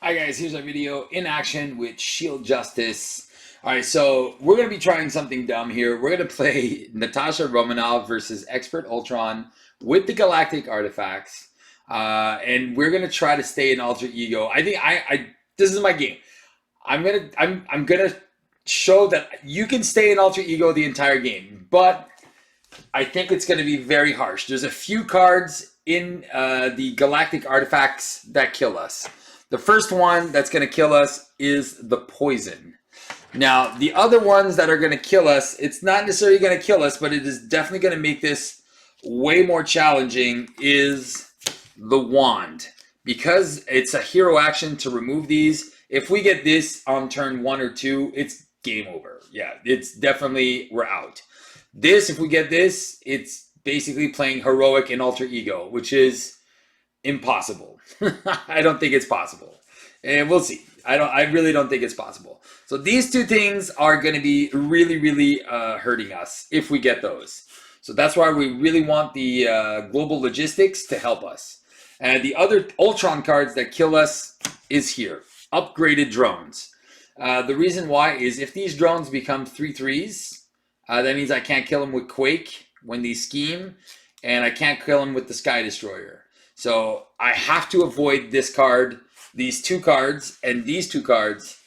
Hi guys, here's our video in action with Shield Justice. Alright, so we're going to be trying something dumb here. We're going to play Natasha Romanoff versus Expert Ultron with the galactic artifacts. And we're going to try to stay in alter ego. I think this is my game. I'm gonna show that you can stay in alter ego the entire game, but I think it's going to be very harsh. There's a few cards in the galactic artifacts that kill us. The first one that's going to kill us is the poison. Now, the other ones that are going to kill us, it's not necessarily going to kill us, but it is definitely going to make this way more challenging, is the wand. Because it's a hero action to remove these, if we get this on turn 1 or 2, it's game over. Yeah, it's definitely, we're out. This, if we get this, it's basically playing heroic in alter ego, which is impossible. I don't think it's possible. And we'll see. I really don't think it's possible. So these two things are going to be really hurting us if we get those. So that's why we really want the global logistics to help us. And the other Ultron cards that kill us is here. Upgraded drones. The reason why is if these drones become 3/3s, that means I can't kill them with Quake when they scheme, and I can't kill them with the Sky Destroyer. So I have to avoid this card, these two cards, and these two cards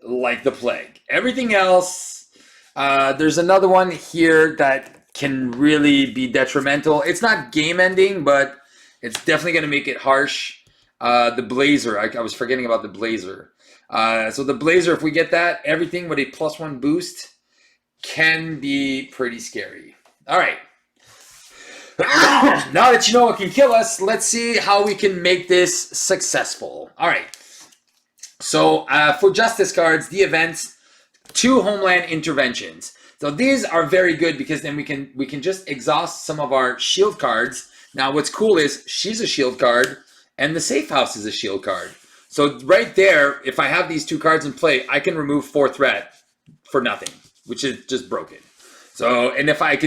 like the plague. Everything else, there's another one here that can really be detrimental. It's not game ending, but it's definitely going to make it harsh. The Blazer, I was forgetting about the Blazer. So the Blazer, if we get that, everything with a +1 boost can be pretty scary. All right. Now that you know what can kill us, let's see how we can make this successful. All right. So for Justice cards, the events, 2 homeland interventions. So these are very good because then we can just exhaust some of our shield cards. Now what's cool is she's a shield card and the safe house is a shield card. So right there, if I have these 2 cards in play, I can remove 4 threat for nothing, which is just broken. So, and if I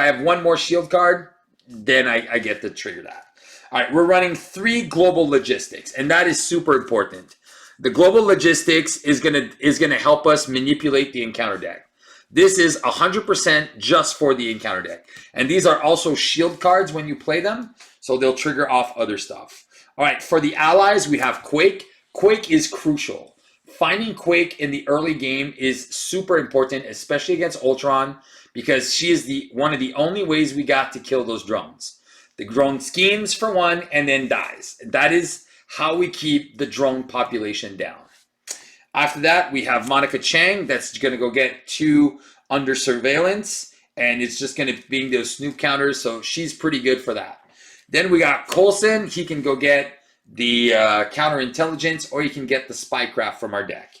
have 1 more shield card, then I get to trigger that. All right, we're running 3 global logistics, and that is super important. The global logistics is gonna help us manipulate the encounter deck. This is 100% just for the encounter deck, and these are also shield cards when you play them, so they'll trigger off other stuff. All right, for the allies, we have Quake. Quake is crucial. Finding Quake in the early game is super important, especially against Ultron, because she is one of the only ways we got to kill those drones. The drone schemes for one and then dies. That is how we keep the drone population down. After that, we have Monica Chang. That's going to go get 2 under surveillance, and it's just going to be those snoop counters, so she's pretty good for that. Then we got Coulson. He can go get the counterintelligence, or you can get the spycraft from our deck.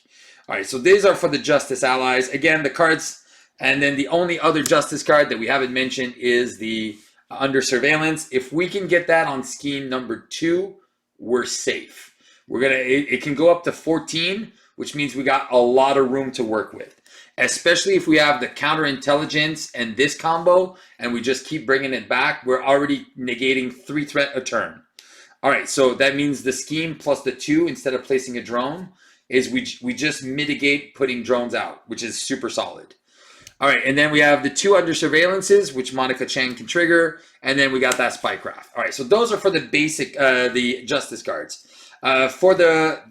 All right, so these are for the Justice allies. Again, the cards, and then the only other Justice card that we haven't mentioned is the under surveillance. If we can get that on scheme number 2, we're safe. It can go up to 14, which means we got a lot of room to work with, especially if we have the counterintelligence and this combo, and we just keep bringing it back. We're already negating 3 threat a turn. All right, so that means the scheme plus the 2 instead of placing a drone is we just mitigate putting drones out, which is super solid. All right, and then we have the 2 under surveillances, which Monica Chang can trigger, and then we got that spycraft. All right, so those are for the basic, the Justice cards. For the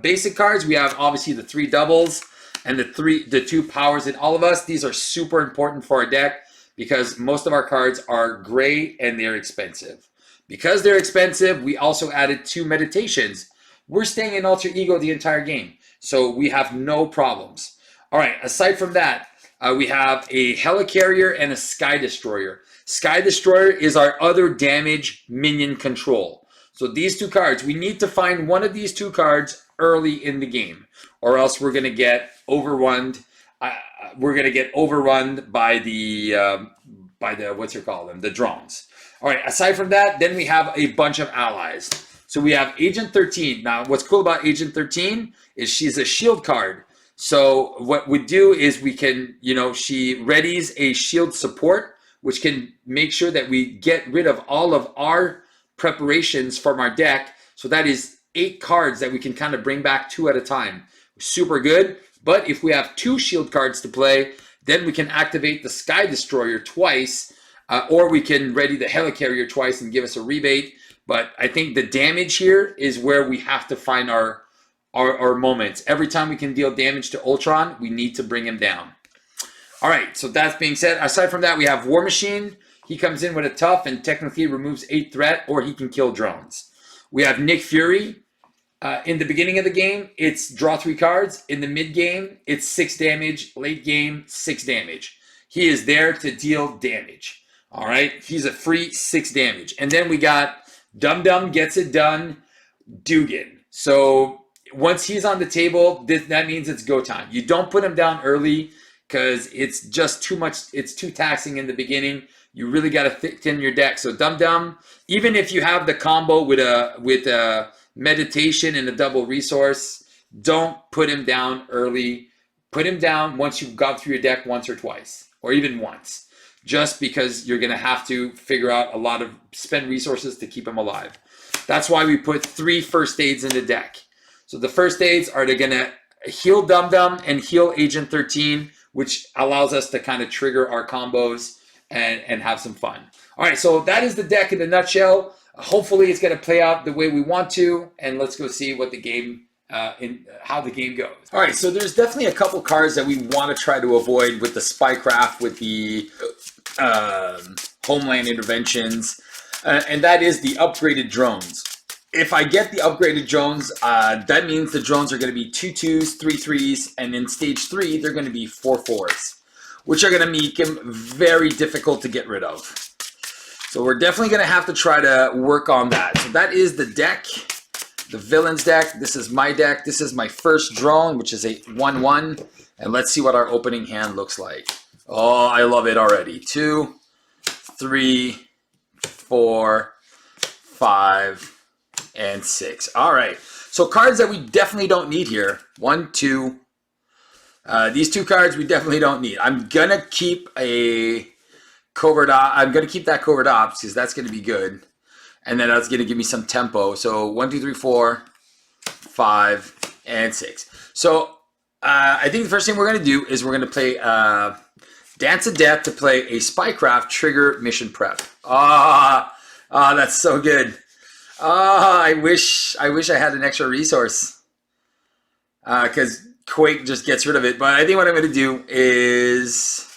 basic cards, we have obviously the 3 doubles and the 2 powers in all of us. These are super important for our deck because most of our cards are gray and they're expensive. Because they're expensive, we also added 2 meditations. We're staying in alter ego the entire game, so we have no problems. All right, aside from that, we have a Helicarrier and a Sky Destroyer. Sky Destroyer is our other damage minion control. So these 2 cards, we need to find one of these 2 cards early in the game, or else we're going to get overrun. We're going to get overrun by the the drones. All right, aside from that, then we have a bunch of allies. So we have Agent 13. Now, what's cool about Agent 13 is she's a shield card. So what we do is we can, she readies a shield support, which can make sure that we get rid of all of our preparations from our deck. So that is 8 cards that we can kind of bring back 2 at a time. Super good. But if we have 2 shield cards to play, then we can activate the Sky Destroyer twice, or we can ready the Helicarrier twice and give us a rebate. But I think the damage here is where we have to find our moments. Every time we can deal damage to Ultron, we need to bring him down. All right, so that being said, aside from that, we have War Machine. He comes in with a tough and technically removes 8 threat, or he can kill drones. We have Nick Fury. In the beginning of the game, it's draw 3 cards. In the mid game, it's 6 damage. Late game, 6 damage. He is there to deal damage. All right, he's a free 6 damage. And then we got Dum Dum Gets It Done, Dugan. So once he's on the table, that means it's go time. You don't put him down early because it's just too much. It's too taxing in the beginning. You really got to thin your deck. So Dum Dum, even if you have the combo with a meditation and a double resource, don't put him down early. Put him down once you've gone through your deck once or twice, or even once, just because you're going to have to figure out spend resources to keep him alive. That's why we put 3 first aids in the deck. So the first aids are going to heal Dum Dum and heal Agent 13, which allows us to kind of trigger our combos and have some fun. All right, so that is the deck in a nutshell. Hopefully it's going to play out the way we want to, and let's go see what the game, how the game goes. All right, so there's definitely a couple cards that we want to try to avoid with the Spycraft, with the Homeland Interventions, and that is the upgraded drones. If I get the upgraded drones, that means the drones are going to be 2 2s, 3 3s, and in stage 3, they're going to be 4 4s, which are going to make them very difficult to get rid of. So we're definitely going to have to try to work on that. So that is the deck, the villains deck. This is my deck. This is my first drone, which is a 1/1. And let's see what our opening hand looks like. Oh, I love it already. 2, 3, 4, 5, and 6. All right. So cards that we definitely don't need here. 1, 2. These 2 cards we definitely don't need. I'm going to keep a Covert Ops. I'm going to keep that Covert Ops because that's going to be good. And then that's going to give me some tempo. So 1, 2, 3, 4, 5, and 6. So I think the first thing we're going to do is we're going to play Dance of Death to play a Spycraft trigger mission prep. That's so good. I wish I had an extra resource because Quake just gets rid of it. But I think what I'm going to do is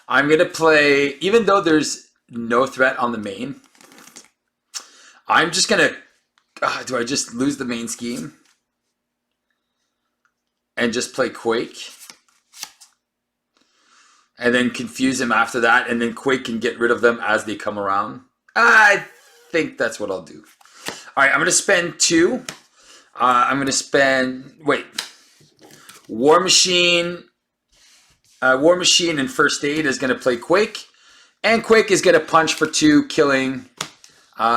I'm going to play, even though there's no threat on the main, I'm just going to, do I just lose the main scheme and just play Quake? And then confuse him after that, and then Quake can get rid of them as they come around? I think that's what I'll do. All right, I'm going to spend 2. I'm going to spend, War Machine and First Aid is going to play Quake. And Quake is going to punch for 2, killing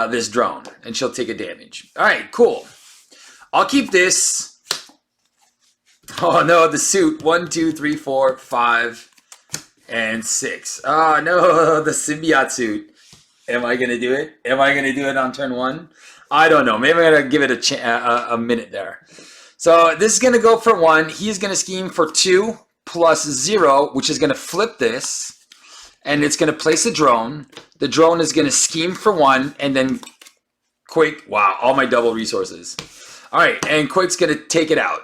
this drone. And she'll take a damage. All right, cool. I'll keep this. Oh, no, the suit. 1, 2, 3, 4, 5, and 6. Oh, no, the symbiote suit. Am I going to do it? Am I going to do it on turn 1? I don't know. Maybe I'm going to give it a minute there. So this is going to go for 1. He's going to scheme for 2 plus 0, which is going to flip this. And it's going to place a drone. The drone is going to scheme for 1. And then Quake. Wow, all my double resources. All right, and Quake's going to take it out.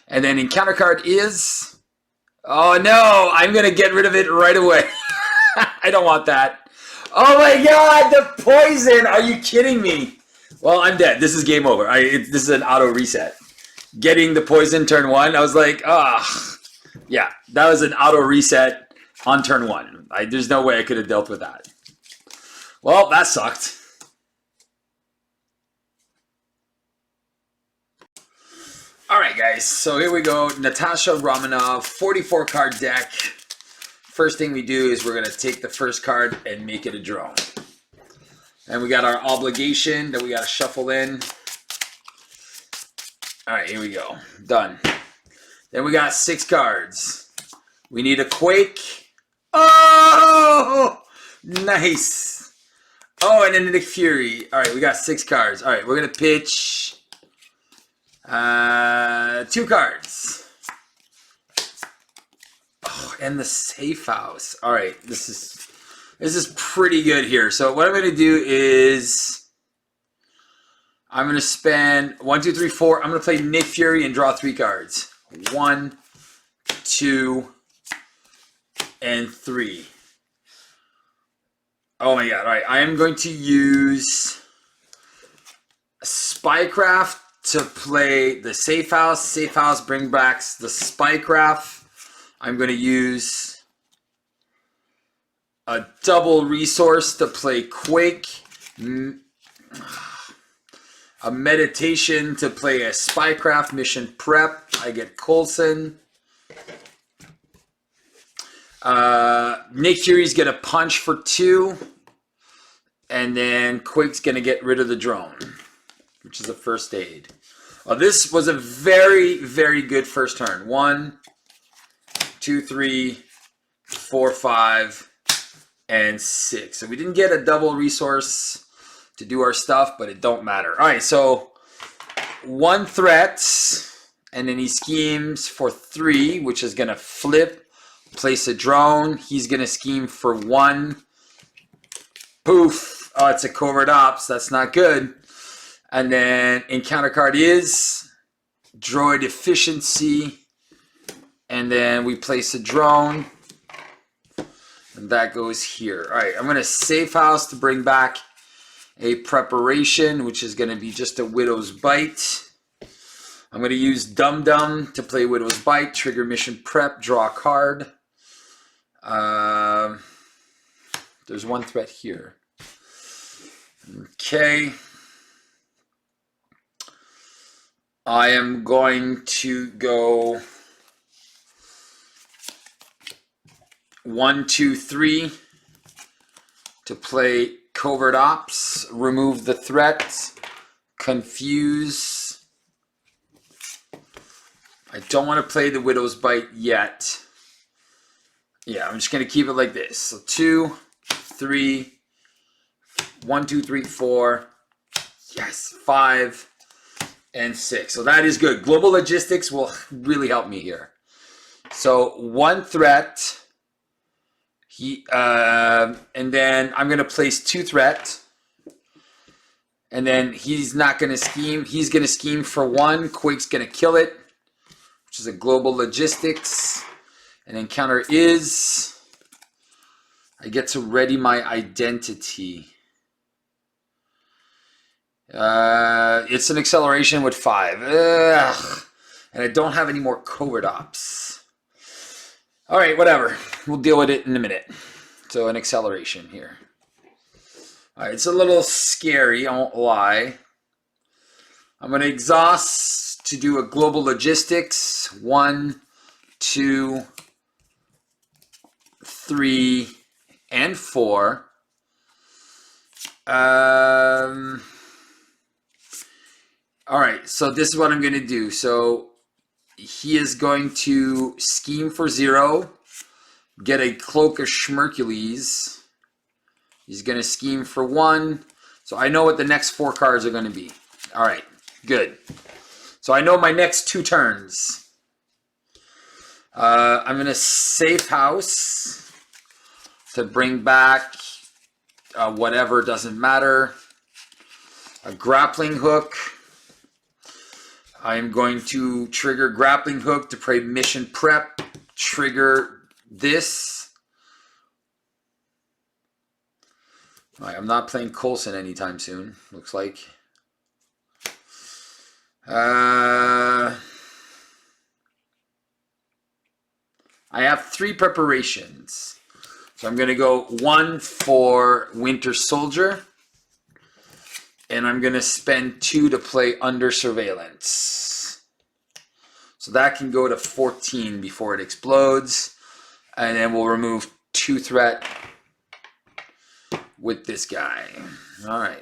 And then encounter card is... Oh, no. I'm going to get rid of it right away. I don't want that. Oh, my God. The poison. Are you kidding me? Well, I'm dead. This is game over. This is an auto reset. Getting the poison turn 1. I was like, yeah, that was an auto reset on turn 1. There's no way I could have dealt with that. Well, that sucked. All right, guys. So here we go. Natasha Romanoff, 44 card deck. First thing we do is we're going to take the first card and make it a drone. And we got our obligation that we got to shuffle in. All right, here we go. Done. Then we got 6 cards. We need a Quake. Oh, nice. Oh, and then Nick Fury. All right, we got 6 cards. All right, we're going to pitch 2 cards. Oh, and the safe house. All right, this is pretty good here. So what I'm going to do is I'm going to spend 1, 2, 3, 4. I'm going to play Nick Fury and draw 3 cards. 1, 2, and 3. Oh my god. All right, I am going to use Spycraft to play the safe house. Safe house bring back the Spycraft. I'm going to use a double resource to play Quake. A meditation to play a Spycraft mission prep. I get Coulson. Nick Fury's going to punch for 2. And then Quake's going to get rid of the drone, which is a first aid. This was a very, very good first turn. 1, 2, 3, 4, 5, and 6. So we didn't get a double resource to do our stuff, but it don't matter. All right, so 1 threat, and then he schemes for 3, which is going to flip, place a drone. He's going to scheme for 1. Poof. Oh, it's a covert ops. That's not good. And then encounter card is droid efficiency. And then we place a drone. And that goes here. All right, I'm going to safe house to bring back a preparation, which is going to be just a Widow's Bite. I'm going to use Dum Dum to play Widow's Bite, trigger mission prep, draw a card. There's 1 threat here. Okay. I am going to go 1, 2, 3 to play Covert Ops, remove the threat, confuse. I don't want to play the Widow's Bite yet. Yeah, I'm just going to keep it like this. So 2, 3, 1, 2, 3, 4, yes, 5, and 6. So that is good. Global logistics will really help me here. So 1 threat. And then I'm going to place 2 threat. And then he's not going to scheme. He's going to scheme for 1. Quake's going to kill it, which is a global logistics. And encounter is I get to ready my identity. It's an acceleration with 5. Ugh. And I don't have any more covert ops. All right, whatever. We'll deal with it in a minute. So an acceleration here. All right, it's a little scary, I won't lie. I'm going to exhaust to do a global logistics. 1, 2, 3, and 4. All right, so this is what I'm going to do. So he is going to scheme for 0, get a Cloak of Schmercules. He's going to scheme for 1. So I know what the next 4 cards are going to be. All right, good. So I know my next 2 turns. I'm going to safe house to bring back whatever, doesn't matter. A grappling hook. I'm going to trigger grappling hook to play mission prep. Trigger this. All right, I'm not playing Coulson anytime soon, looks like. I have 3 preparations. So I'm going to go 1 for Winter Soldier. And I'm going to spend 2 to play Under Surveillance. So that can go to 14 before it explodes. And then we'll remove 2 threat with this guy. All right.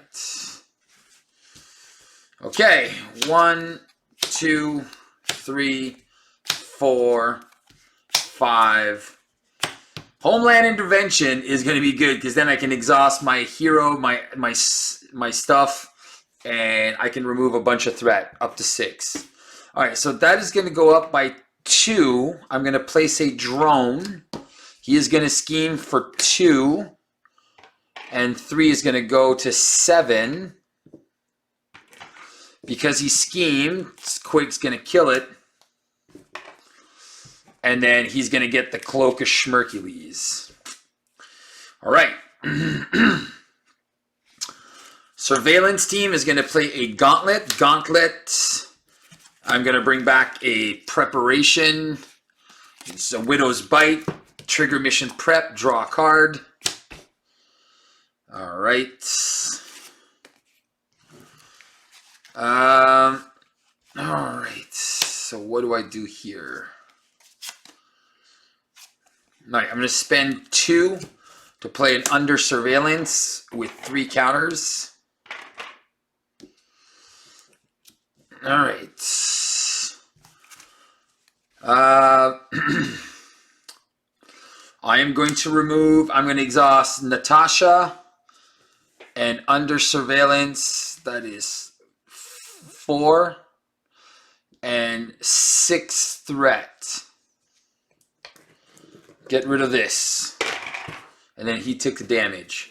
Okay. 1, 2, 3, 4, 5, Homeland Intervention is going to be good because then I can exhaust my hero, my stuff, and I can remove a bunch of threat up to 6. All right, so that is going to go up by 2. I'm going to place a drone. He is going to scheme for 2, and 3 is going to go to 7. Because he schemed, Quake's going to kill it. And then he's going to get the Cloak of Schmercules. All right. Surveillance team is going to play a Gauntlet. I'm going to bring back a Preparation. It's a Widow's Bite. Trigger mission prep. Draw a card. All right. All right. So what do I do here? All right, I'm going to spend 2 to play an Under Surveillance with 3 counters. All right. I am going to remove, I'm going to exhaust Natasha and Under Surveillance. That is 4 and 6 threat. Get rid of this. And then he took the damage.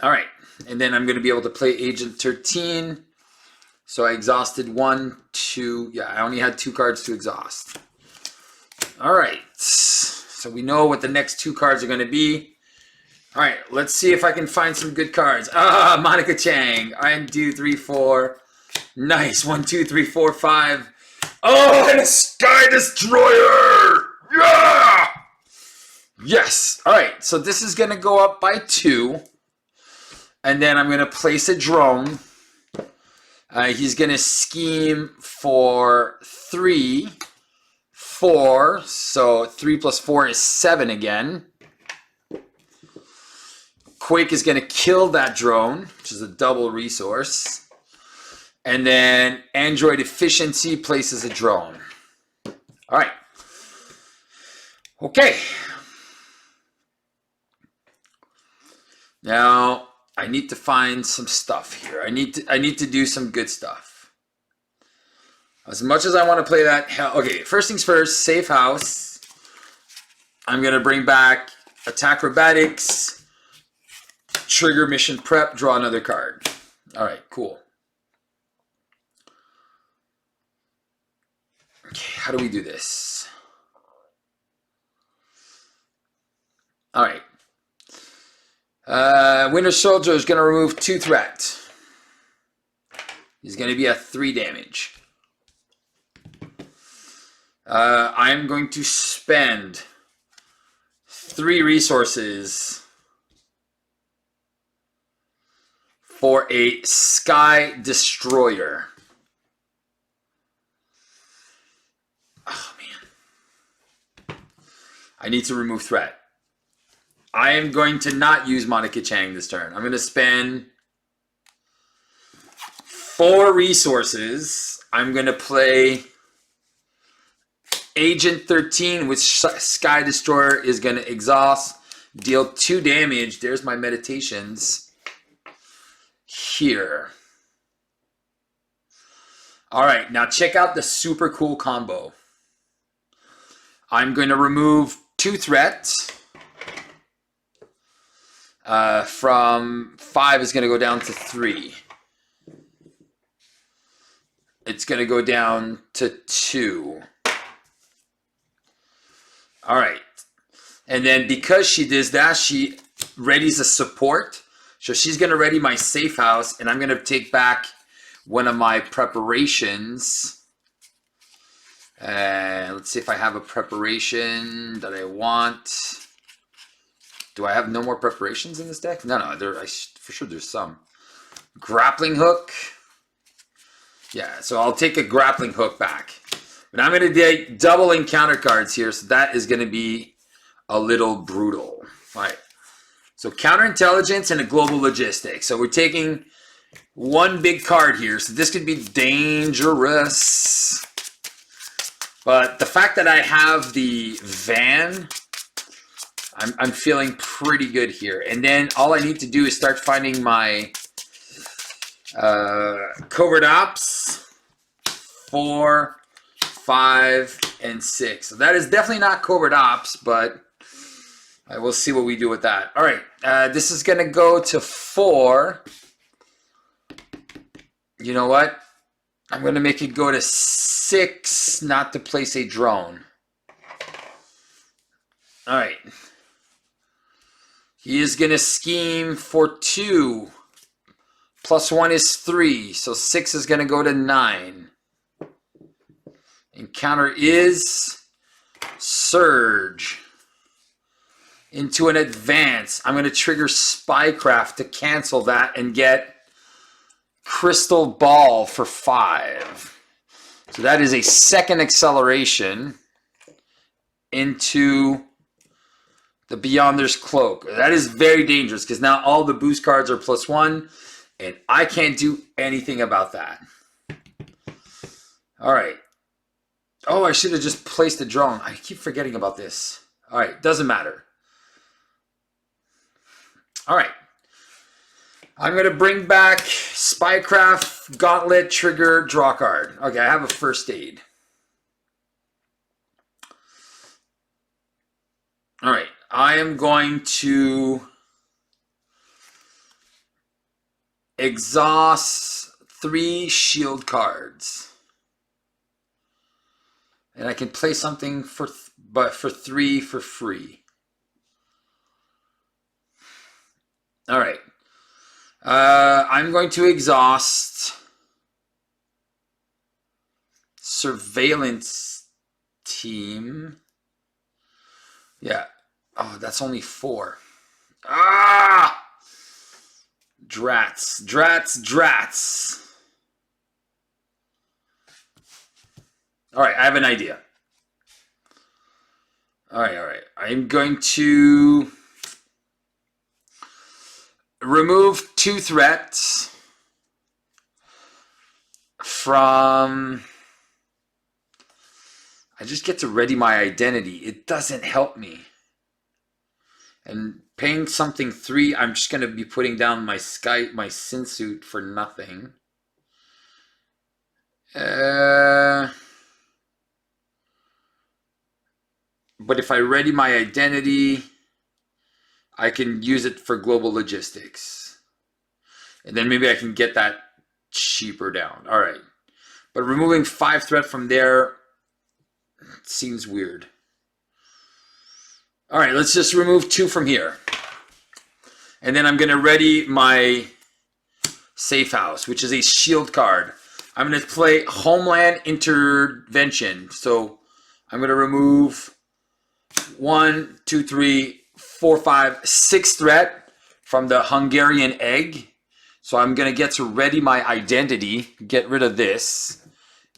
All right. And then I'm going to be able to play Agent 13. So I exhausted 1, 2. Yeah, I only had 2 cards to exhaust. All right. So we know what the next 2 cards are going to be. All right. Let's see if I can find some good cards. Ah, Monica Chang. 1, 2, 3, 4. Nice. 1, 2, 3, 4, 5. Oh, and a Sky Destroyer! Yeah! Yes. All right. So this is going to go up by 2. And then I'm going to place a drone. He's going to scheme for 3, 4. So 3 plus 4 is 7 again. Quake is going to kill that drone, which is a double resource. And then Android Efficiency places a drone. All right. Okay. Now I need to find some stuff here. I need to do some good stuff. As much as I want to play that, okay. First things first. Safe house. I'm gonna bring back Attack Acrobatics. Trigger mission prep. Draw another card. All right. Cool. Okay, how do we do this? All right. Winter Soldier is going to remove 2 threat. He's going to be at 3 damage. I'm going to spend 3 resources for a Sky Destroyer. Oh, man. I need to remove threat. I am going to not use Monica Chang this turn. I'm going to spend 4 resources. I'm going to play Agent 13, which Sky Destroyer is going to exhaust. Deal 2 damage. There's my meditations. Here. Alright, now check out the super cool combo. I'm going to remove 2 threats. From 5 is going to go down to 3. It's going to go down to 2. All right. And then because she does that, she readies a support. So she's going to ready my safe house, and I'm going to take back one of my preparations. Let's see if I have a preparation that I want. Do I have no more preparations in this deck? No, for sure there's some. Grappling hook. Yeah, so I'll take a grappling hook back. But I'm going to do double encounter cards here, so that is going to be a little brutal. All right. So counterintelligence and a global logistics. So we're taking one big card here, so this could be dangerous. But the fact that I have the van, I'm feeling pretty good here. And then all I need to do is start finding my covert ops 4, 5, and 6. So that is definitely not covert ops, but I will see what we do with that. All right, this is going to go to 4. You know what? I'm going to make it go to 6, not to place a drone. All right. He is going to scheme for 2. Plus 1 is 3. So 6 is going to go to 9. Encounter is Surge. Into an advance. I'm going to trigger Spycraft to cancel that and get Crystal Ball for 5. So that is a second acceleration into the Beyonder's Cloak. That is very dangerous because now all the boost cards are plus 1 and I can't do anything about that. All right. Oh, I should have just placed a drone. I keep forgetting about this. All right, doesn't matter. All right. I'm going to bring back Spycraft, Gauntlet, Trigger, Draw card. Okay, I have a first aid. All right. I am going to exhaust 3 shield cards. And I can play something for 3 for free. All right. I'm going to exhaust Surveillance Team. Yeah. Oh, that's only 4. Ah! Drats. All right, I have an idea. All right. I'm going to remove 2 threats from... I just get to ready my identity. It doesn't help me. And paying something 3, I'm just going to be putting down my sin suit for nothing. But if I ready my identity, I can use it for global logistics. And then maybe I can get that cheaper down. All right. But removing 5 threat from there seems weird. All right, let's just remove 2 from here. And then I'm going to ready my Safe House, which is a shield card. I'm going to play Homeland Intervention. So I'm going to remove 1, 2, 3, 4, 5, 6 threat from the Hungarian egg. So I'm going to get to ready my identity, get rid of this,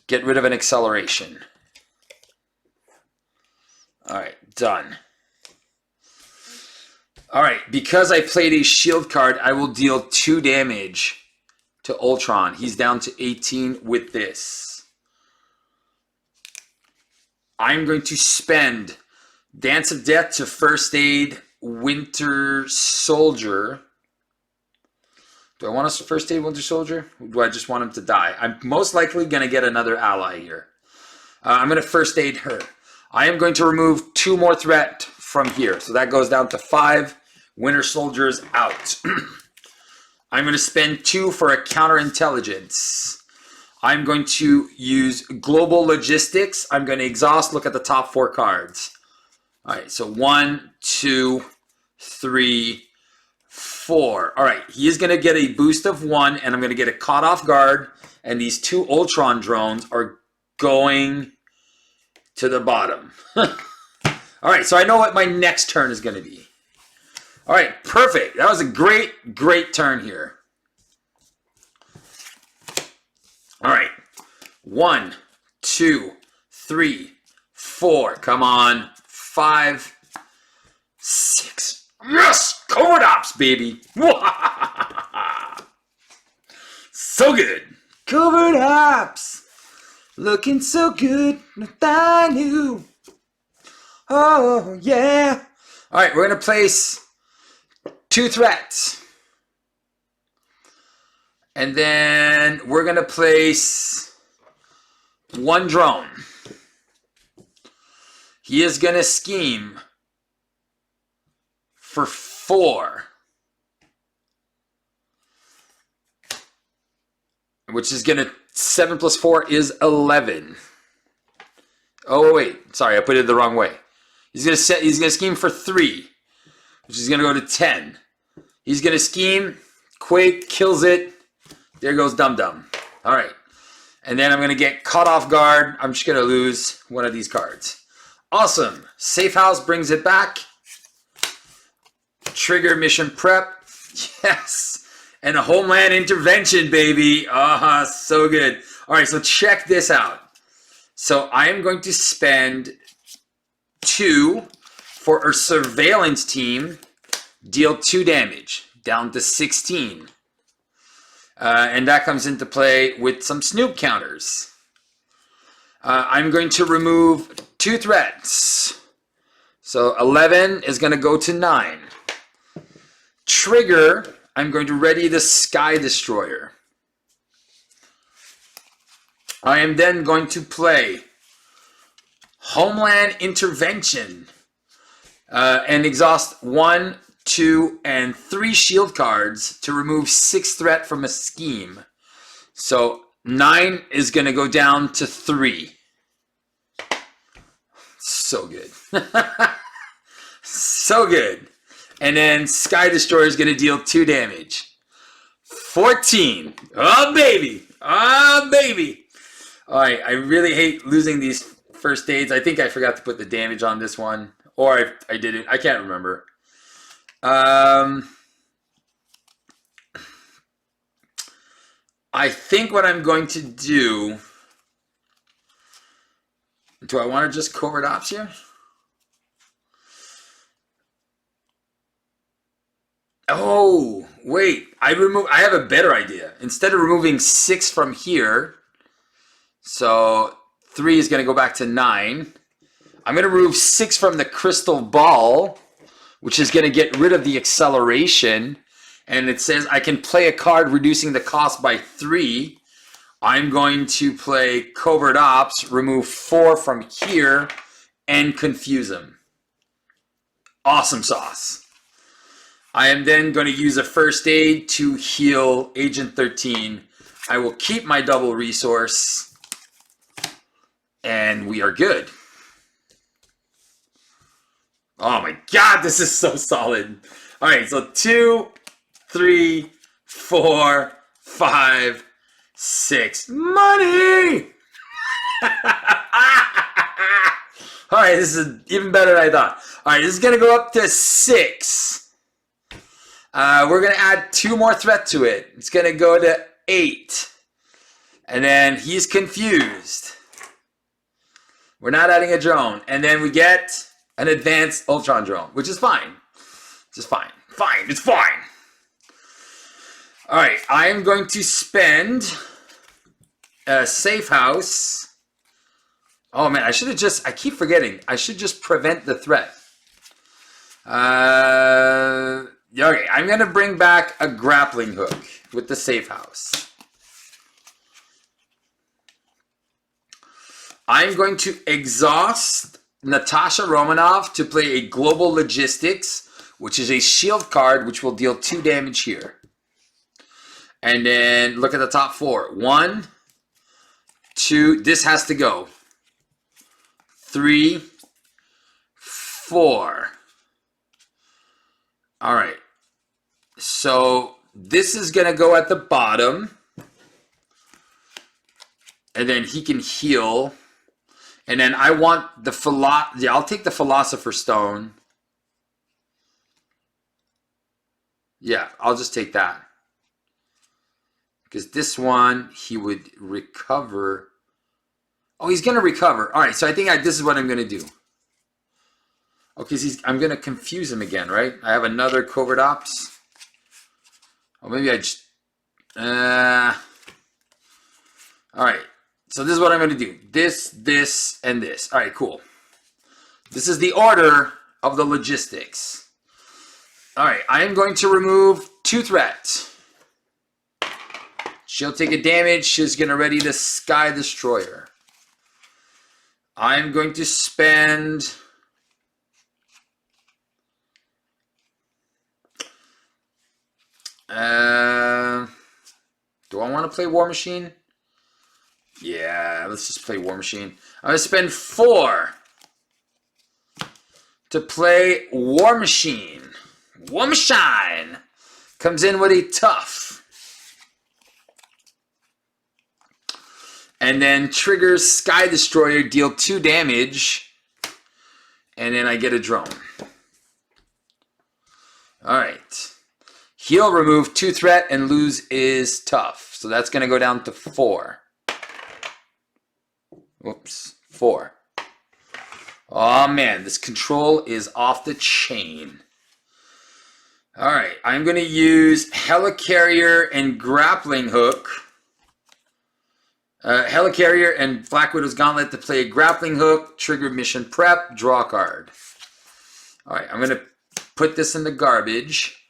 get rid of an acceleration. All right, done. All right, because I played a shield card, I will deal 2 damage to Ultron. He's down to 18 with this. I'm going to spend Dance of Death to first aid Winter Soldier. Do I want to first aid Winter Soldier? Or do I just want him to die? I'm most likely going to get another ally here. I'm going to first aid her. I am going to remove 2 more threat from here. So that goes down to 5. Winter Soldier's out. I'm going to spend 2 for a counterintelligence. I'm going to use global logistics. I'm going to exhaust. Look at the top 4 cards. All right, so 1, 2, 3, 4. All right, he is going to get a boost of 1, and I'm going to get a caught off guard. And these 2 Ultron drones are going to the bottom. All right, so I know what my next turn is going to be. All right, perfect. That was a great turn here. All right, 1, 2, 3, 4. Come on, 5, 6. Yes, covert ops, baby. So good. Covert ops. Looking so good, I knew. Oh, yeah. All right, we're going to place 2 threats. And then we're going to place 1 drone. He is going to scheme for 4. Which is going to, 7 plus 4 is 11. Oh, wait. Sorry, I put it the wrong way. He's going to scheme for 3. Which is going to go to 10. He's going to scheme. Quake kills it. There goes Dum Dum. All right. And then I'm going to get caught off guard. I'm just going to lose one of these cards. Awesome. Safe House brings it back. Trigger mission prep. Yes. And a homeland intervention, baby. Ah, so good. All right, so check this out. So I am going to spend 2 for a surveillance team. Deal 2 damage. Down to 16. And that comes into play with some Snoop counters. I'm going to remove 2 threats. So 11 is going to go to 9. Trigger, I'm going to ready the Sky Destroyer. I am then going to play Homeland Intervention and exhaust 1, 2, and 3 shield cards to remove 6 threat from a scheme. So 9 is going to go down to 3. So good. So good. And then Sky Destroyer is going to deal 2 damage. 14. Oh, baby. Oh, baby. All right. I really hate losing these first aids. I think I forgot to put the damage on this one. Or I didn't. I can't remember. I think what I'm going to do... Do I want to just covert ops here? Oh, wait. I have a better idea. Instead of removing 6 from here, so 3 is going to go back to 9. I'm going to remove 6 from the crystal ball, which is going to get rid of the acceleration. And it says I can play a card reducing the cost by 3. I'm going to play Covert Ops, remove 4 from here, and confuse them. Awesome sauce. I am then going to use a first aid to heal Agent 13. I will keep my double resource, and we are good. Oh my god, this is so solid. All right, so 2, 3, 4, 5, 6. Money! All right, this is even better than I thought. All right, this is going to go up to 6. We're going to add 2 more threat to it. It's going to go to 8. And then he's confused. We're not adding a drone. And then we get an advanced Ultron drone, which is fine. Just fine. Fine. It's fine. All right. I am going to spend a safe house. Oh, man. I should have just... I keep forgetting. I should just prevent the threat. Okay. I'm going to bring back a grappling hook with the safe house. I'm going to exhaust Natasha Romanoff to play a Global Logistics, which is a shield card, which will deal 2 damage here. And then look at the top 4. 1, 2, this has to go. 3, 4. All right. So this is going to go at the bottom. And then he can heal. And then I want the I'll take the Philosopher's Stone. Yeah, I'll just take that. Because this one, he would recover. Oh, he's going to recover. All right, so I think this is what I'm going to do. Okay, I'm going to confuse him again, right? I have another Covert Ops. Oh, maybe I just... All right. So this is what I'm going to do. This, this, and this. All right, cool. This is the order of the logistics. All right, I am going to remove 2 threats. She'll take a damage. She's going to ready the Sky Destroyer. I'm going to spend... do I want to play War Machine? Yeah, let's just play War Machine. I'm going to spend 4 to play War Machine. War Machine comes in with a tough. And then triggers Sky Destroyer, deal 2 damage. And then I get a drone. Alright. He'll remove 2 threat and lose is tough. So that's going to go down to 4. Whoops. 4. Oh man, this control is off the chain. Alright, I'm going to use Helicarrier and Grappling Hook. Helicarrier and Black Widow's Gauntlet to play a Grappling Hook, trigger mission prep, draw a card. Alright, I'm going to put this in the garbage.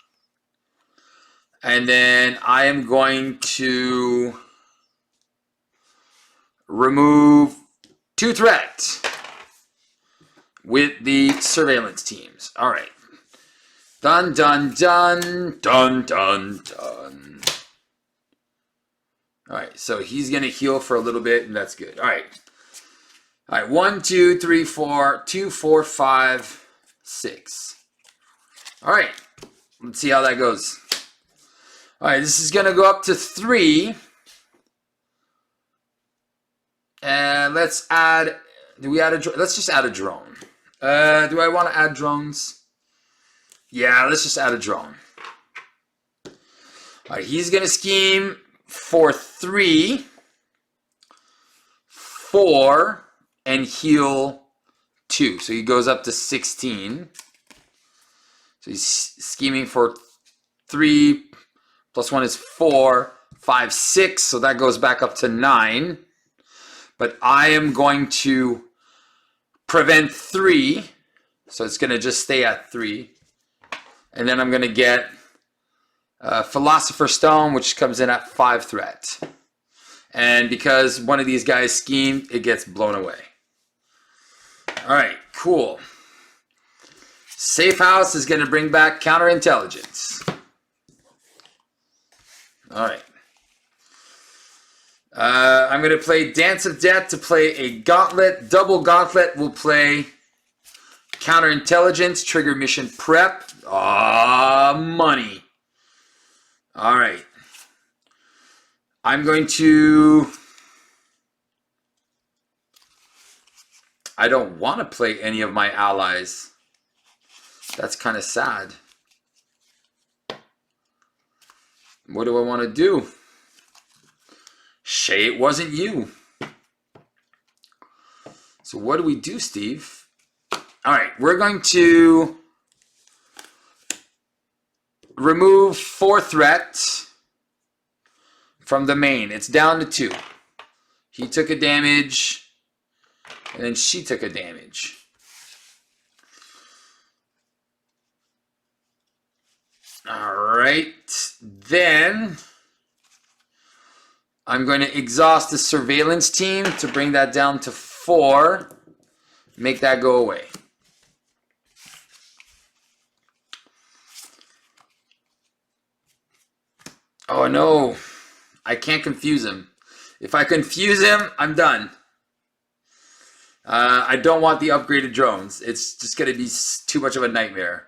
And then I am going to remove 2 threats with the surveillance teams. All right. Dun, dun, dun, dun, dun, dun. All right, so he's going to heal for a little bit, and that's good. All right. All right, 1, 2, 3, 4, 2, 4, 5, 6. All right, let's see how that goes. All right, this is going to go up to 3. And let's add, let's just add a drone. Do I want to add drones? Yeah, let's just add a drone. All right, he's going to scheme for 3, 4, and heal 2. So he goes up to 16. So he's scheming for 3, plus 1 is 4, 5, 6. So that goes back up to 9. But I am going to prevent 3. So it's going to just stay at 3. And then I'm going to get Philosopher's Stone, which comes in at 5 threat. And because one of these guys schemed, it gets blown away. All right, cool. Safe House is going to bring back counterintelligence. All right. I'm going to play Dance of Death to play a Gauntlet. Double Gauntlet will play counterintelligence, trigger mission prep. Money. All right. I'm going to... I don't want to play any of my allies. That's kind of sad. What do I want to do? Shay, it wasn't you. So what do we do, Steve? All right, we're going to remove 4 threats from the main. It's down to 2. He took a damage, and then she took a damage. All right, then I'm going to exhaust the surveillance team to bring that down to 4. Make that go away. Oh no, I can't confuse him. If I confuse him, I'm done. I don't want the upgraded drones. It's just going to be too much of a nightmare.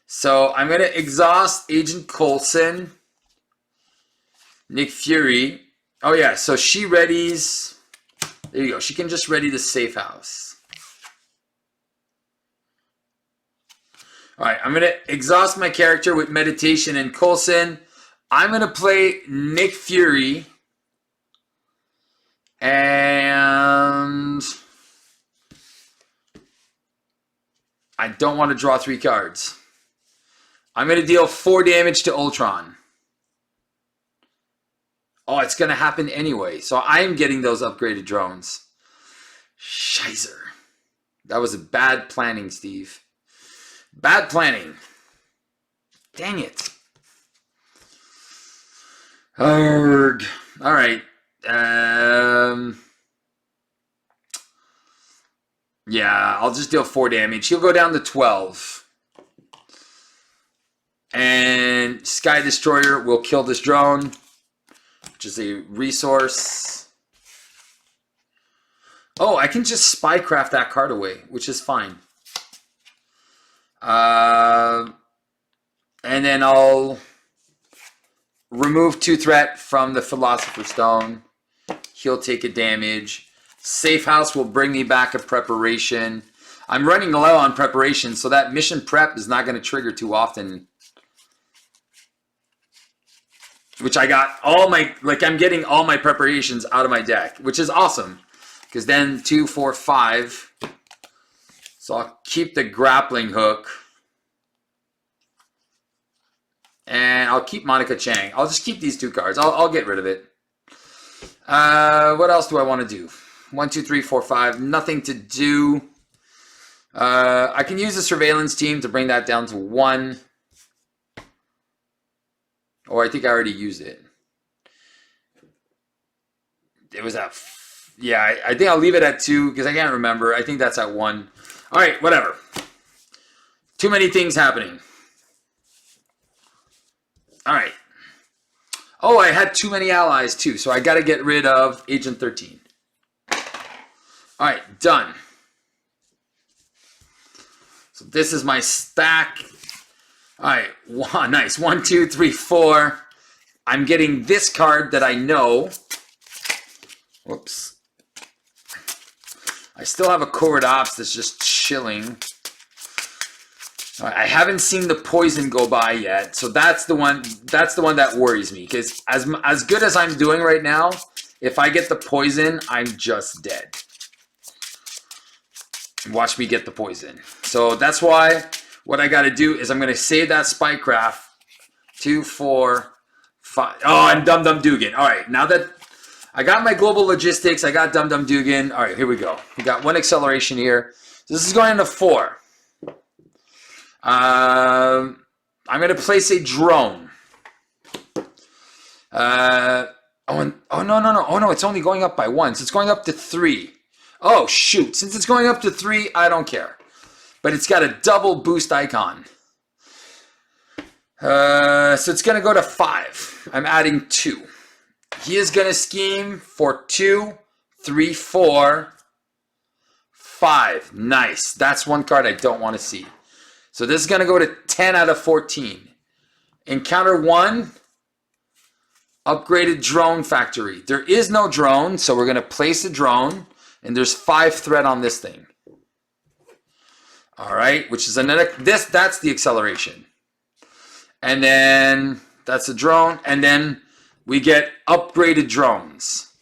So I'm going to exhaust Agent Coulson, Nick Fury. Oh yeah, so she readies. There you go. She can just ready the Safe House. All right, I'm going to exhaust my character with Meditation and Coulson. I'm going to play Nick Fury. And I don't want to draw 3 cards. I'm going to deal 4 damage to Ultron. Oh, it's going to happen anyway. So I'm getting those upgraded drones. Scheiße. That was a bad planning, Steve. Bad planning. Dang it. Arrgh. All right. Yeah, I'll just deal 4 damage. He'll go down to 12. And Sky Destroyer will kill this drone, which is a resource. Oh, I can just spycraft that card away, which is fine. And then I'll remove 2 threat from the Philosopher's Stone. He'll take a damage. Safe House will bring me back a preparation. I'm running low on preparation, so that mission prep is not going to trigger too often. Which I got all my, like I'm getting all my preparations out of my deck, which is awesome. Because then 2, 4, 5. So I'll keep the grappling hook. And I'll keep Monica Chang. I'll just keep these 2 cards. I'll get rid of it. What else do I want to do? 1, 2, 3, 4, 5. Nothing to do. I can use the surveillance team to bring that down to 1. Oh, I think I already used it. It was at... Yeah, I think I'll leave it at 2 because I can't remember. I think that's at 1. All right, whatever. Too many things happening. All right. Oh, I had too many allies too, so I got to get rid of Agent 13. All right, done. So this is my stack. All right, nice. 1, 2, 3, 4. I'm getting this card that I know. Whoops. I still have a Covert Ops that's just chilling. All right, I haven't seen the poison go by yet, so that's the one. That's the one that worries me because as good as I'm doing right now, if I get the poison, I'm just dead. Watch me get the poison. So that's why what I got to do is I'm going to save that Spycraft. 2, 4, 5. Oh, and Dum Dum Dugan. All right, now that I got my global logistics, I got Dum Dum Dugan. All right, here we go. We got 1 acceleration here. So this is going into 4. I'm going to place a drone. Oh no, it's only going up by 1. So it's going up to 3. Oh, shoot. Since it's going up to 3, I don't care. But it's got a double boost icon. So it's going to go to 5. I'm adding 2. He is going to scheme for 2, 3, 4, 5. Nice. That's 1 card I don't want to see. So this is going to go to 10 out of 14. Encounter 1, upgraded drone factory. There is no drone, so we're going to place a drone, and there's 5 threat on this thing. All right, which is another, that's the acceleration. And then that's a drone, and then we get upgraded drones.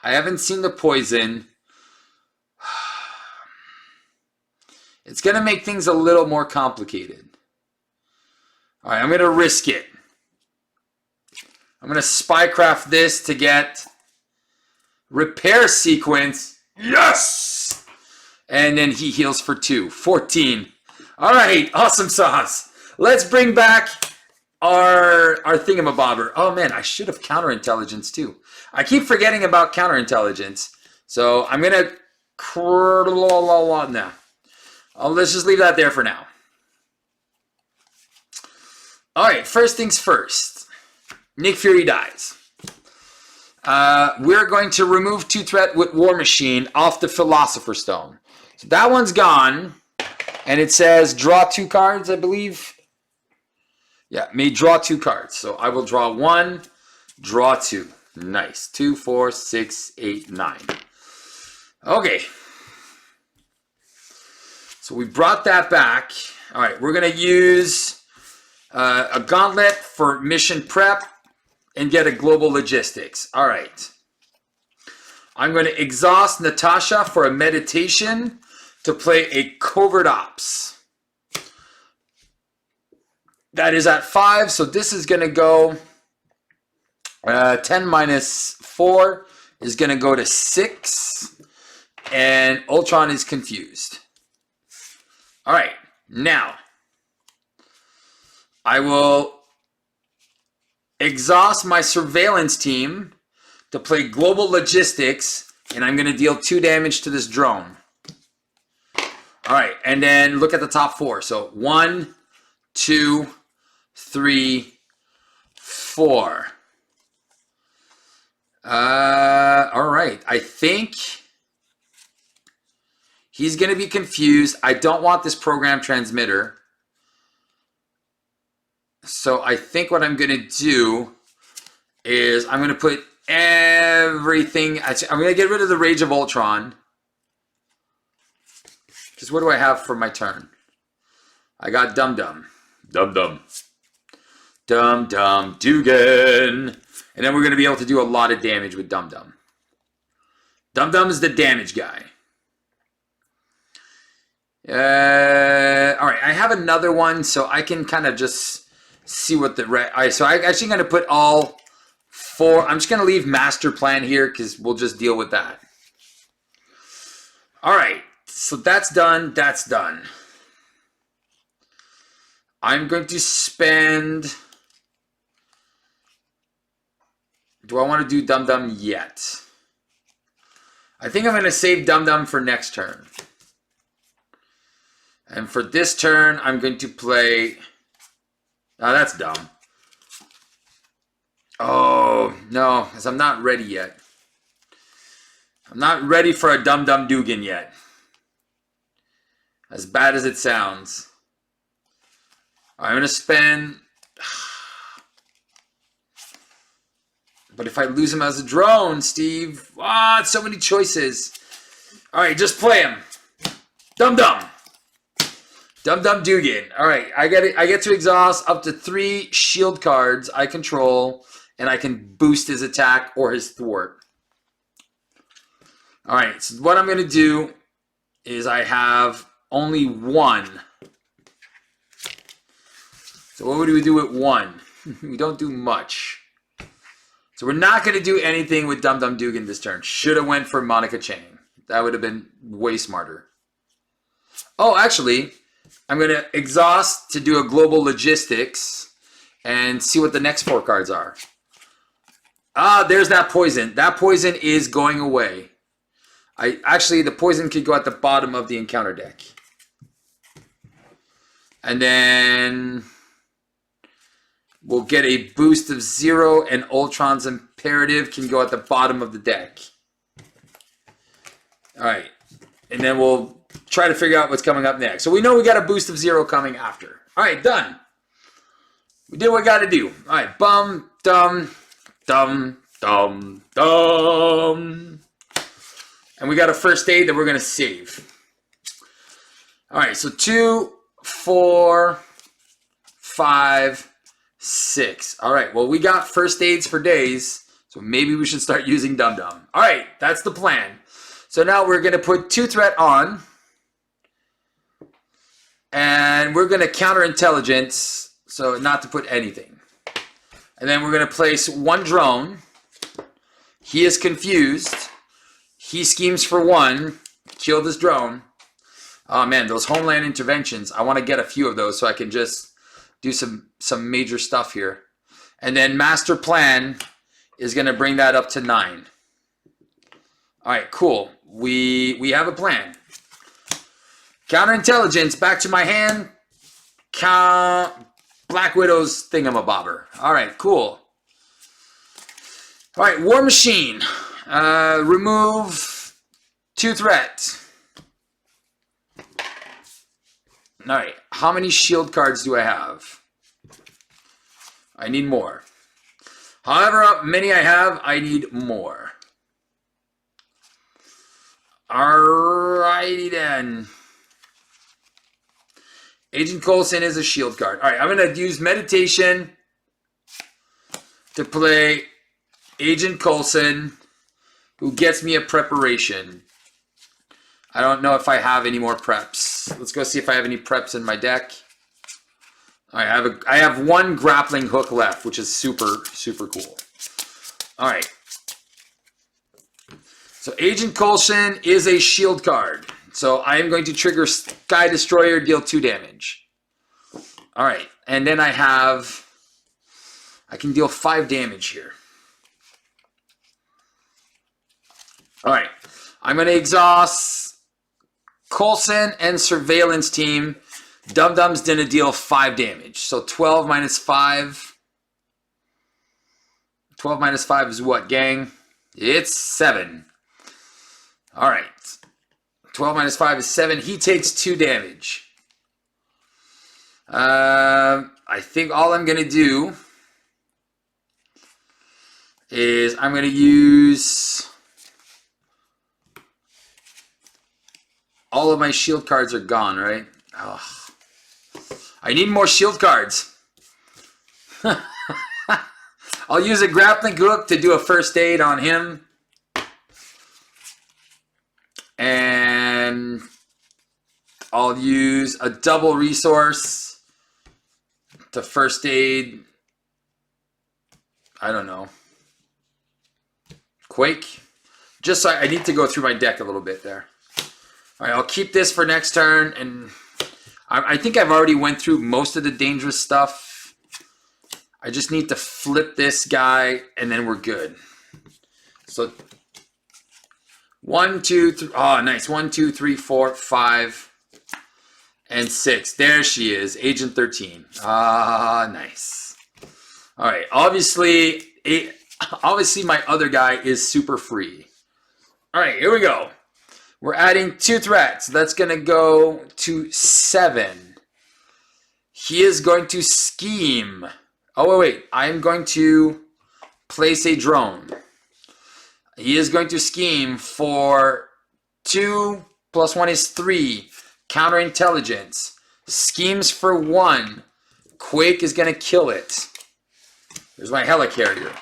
I haven't seen the poison. It's going to make things a little more complicated. All right, I'm going to risk it. I'm going to Spycraft this to get repair sequence. Yes! And then he heals for 2. 14. All right, awesome sauce. Let's bring back our thingamabobber. Oh, man, I should have counterintelligence, too. I keep forgetting about counterintelligence. So I'm going to... now. Let's just leave that there for now. All right, first things first. Nick Fury dies. We're going to remove 2 threat with War Machine off the Philosopher's Stone. So that one's gone. And it says draw 2 cards, I believe. Yeah, may draw 2 cards. So I will draw 1, draw 2. Nice. 2, 4, 6, 8, 9. Okay. So we brought that back. All right, we're going to use a gauntlet for mission prep and get a global logistics. All right. I'm going to exhaust Natasha for a meditation to play a Covert Ops. That is at 5, so this is going to go 10 minus 4 is going to go to 6. And Ultron is confused. All right. Now, I will exhaust my surveillance team to play global logistics. And I'm going to deal 2 damage to this drone. All right. And then look at the top 4. So 1, 2, 3, 4. All right. I think he's going to be confused. I don't want this program transmitter. So I think what I'm going to do is I'm going to put everything. I'm going to get rid of the Rage of Ultron. Because what do I have for my turn? I got Dum Dum. Dum Dum. Dum Dum Dugan. And then we're going to be able to do a lot of damage with Dum Dum. Dum Dum is the damage guy. All right, I have another one, so I can kind of just see what the... so I'm actually going to put all 4... I'm just going to leave Master Plan here because we'll just deal with that. All right, so that's done. That's done. I'm going to spend... Do I want to do Dum Dum yet? I think I'm going to save Dum Dum for next turn. And for this turn, I'm going to play... Oh, that's dumb. Oh, no, because I'm not ready yet. I'm not ready for a Dum Dum Dugan yet. As bad as it sounds. I'm going to spend... But if I lose him as a drone, Steve... Ah, so many choices. All right, just play him. Dum Dum. Dum Dum Dugan. All right, I get to exhaust up to 3 shield cards I control, and I can boost his attack or his thwart. All right, so what I'm going to do is I have only 1. So what would we do with 1? We don't do much. So we're not going to do anything with Dum Dum Dugan this turn. Should have went for Monica Chang. That would have been way smarter. Oh, actually, I'm going to exhaust to do a global logistics and see what the next 4 cards are. Ah, there's that poison. That poison is going away. Actually, the poison could go at the bottom of the encounter deck. And then... we'll get a boost of 0, and Ultron's Imperative can go at the bottom of the deck. All right. And then we'll try to figure out what's coming up next. So we know we got a boost of 0 coming after. All right, done. We did what we got to do. All right, bum, dum, dum, dum, dum. And we got a first aid that we're going to save. All right, so 2, 4, 5, 6. All right, well, we got first aids for days, so maybe we should start using Dum Dum. All right, that's the plan. So now we're going to put 2 threat on, and we're going to counter intelligence, so not to put anything. And then we're going to place 1 drone. He is confused. He schemes for 1. Kill this drone. Oh, man, those homeland interventions. I want to get a few of those so I can just do some major stuff here. And then Master Plan is going to bring that up to 9. All right, cool. We have a plan. Counterintelligence, back to my hand. Black Widow's thingamabobber. All right, cool. All right, War Machine. Remove 2 threat. All right, how many shield cards do I have? I need more. However many I have, I need more. Alrighty then. Agent Coulson is a shield card. All right, I'm going to use Meditation to play Agent Coulson, who gets me a preparation. I don't know if I have any more preps. Let's go see if I have any preps in my deck. All right, I have 1 grappling hook left, which is super, super cool. All right. So Agent Coulson is a shield card. So I am going to trigger Sky Destroyer, deal 2 damage. All right. And then I can deal 5 damage here. All right. I'm going to exhaust Coulson and Surveillance Team. Dum Dum's going to deal 5 damage. So 12 minus 5. 12 minus 5 is what, gang? It's 7. All right. 12 minus 5 is 7. He takes 2 damage. I think all I'm going to do is I'm going to use... All of my shield cards are gone, right? Ugh. I need more shield cards. I'll use a grappling hook to do a first aid on him. And I'll use a double resource to first aid. I don't know. Quake. Just so I need to go through my deck a little bit there. All right, I'll keep this for next turn, and I think I've already went through most of the dangerous stuff. I just need to flip this guy, and then we're good. So 1, 2, 3. Oh, nice. 1, 2, 3, 4, 5, and 6. There she is, Agent 13. Ah, nice. All right. Obviously, my other guy is super free. All right, here we go. We're adding 2 threats. That's going to go to 7. He is going to scheme. Oh, wait. I'm going to place a drone. He is going to scheme for 2 plus 1 is 3. Counterintelligence. Schemes for 1. Quake is going to kill it. There's my helicarrier.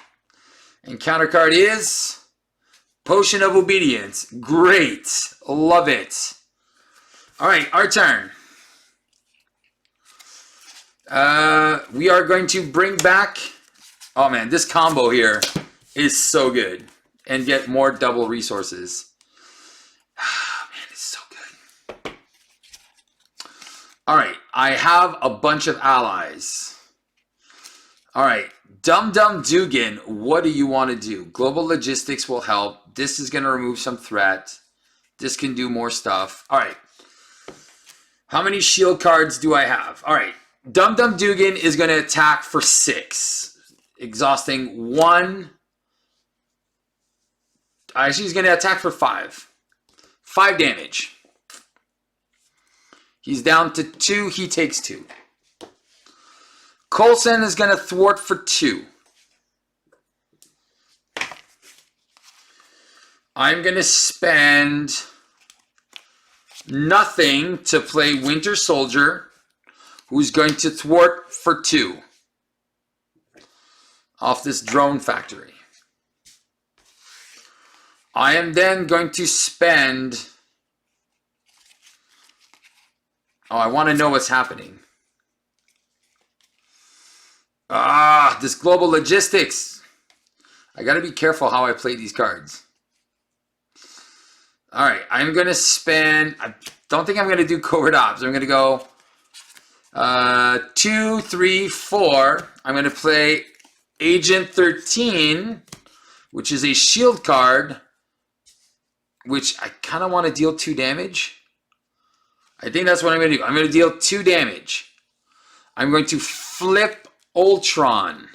And counter card is... Potion of Obedience. Great. Love it. All right, our turn. We are going to bring back... Oh, man, this combo here is so good. And get more double resources. Man, it's so good. All right, I have a bunch of allies. All right. Dum Dum Dugan, what do you want to do? Global logistics will help. This is going to remove some threat. This can do more stuff. All right. How many shield cards do I have? All right. Dum Dum Dugan is going to attack for 6. Exhausting 1. Actually, he's going to attack for 5. 5 damage. He's down to 2. He takes 2. Coulson is going to thwart for 2. I'm going to spend nothing to play Winter Soldier, who's going to thwart for 2 off this drone factory. I am then going to spend... Oh, I want to know what's happening. Ah, this global logistics. I got to be careful how I play these cards. All right, I'm going to spend... I don't think I'm going to do covert ops. I'm going to go 2, 3, 4. I'm going to play Agent 13, which is a shield card, which I kind of want to deal 2 damage. I think that's what I'm going to do. I'm going to deal 2 damage. I'm going to flip Ultron.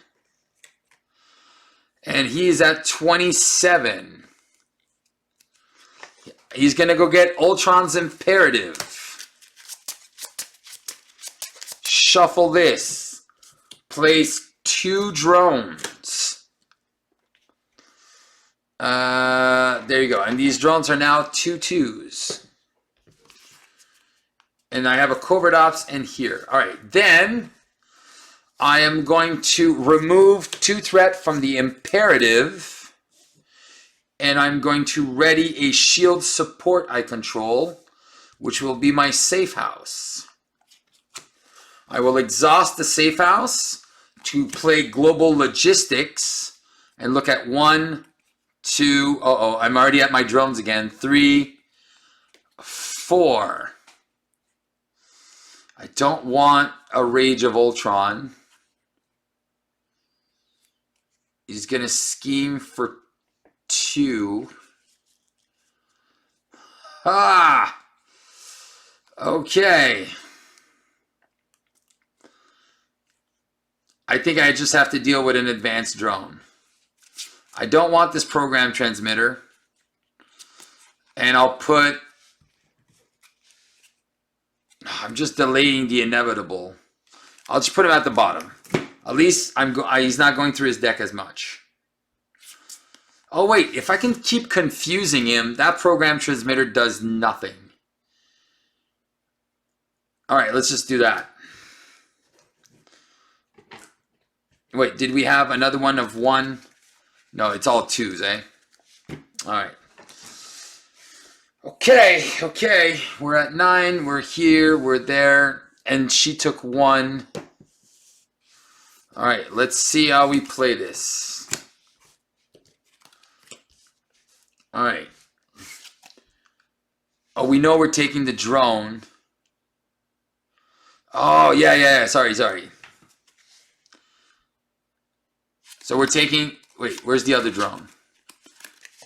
And he's at 27. He's going to go get Ultron's Imperative. Shuffle this. Place 2 drones. There you go. And these drones are now 2 2s. And I have a covert ops in here. All right. Then I am going to remove 2 threat from the Imperative. And I'm going to ready a shield support I control, which will be my safe house. I will exhaust the safe house to play global logistics and look at 1, 2, I'm already at my drones again. 3, 4. I don't want a Rage of Ultron. He's going to scheme for 2. Okay. I think I just have to deal with an advanced drone. I don't want this program transmitter. And I'll put... I'm just delaying the inevitable. I'll just put him at the bottom. At least he's not going through his deck as much. Oh wait, if I can keep confusing him, that program transmitter does nothing. Alright, let's just do that. Wait, did we have another one of 1? No, it's all 2s, eh? Alright. Okay. We're at 9. We're here. We're there. And she took 1. Alright, let's see how we play this. Alright. Oh, we know we're taking the drone. Oh, yeah. Sorry. So we're taking... Wait, where's the other drone?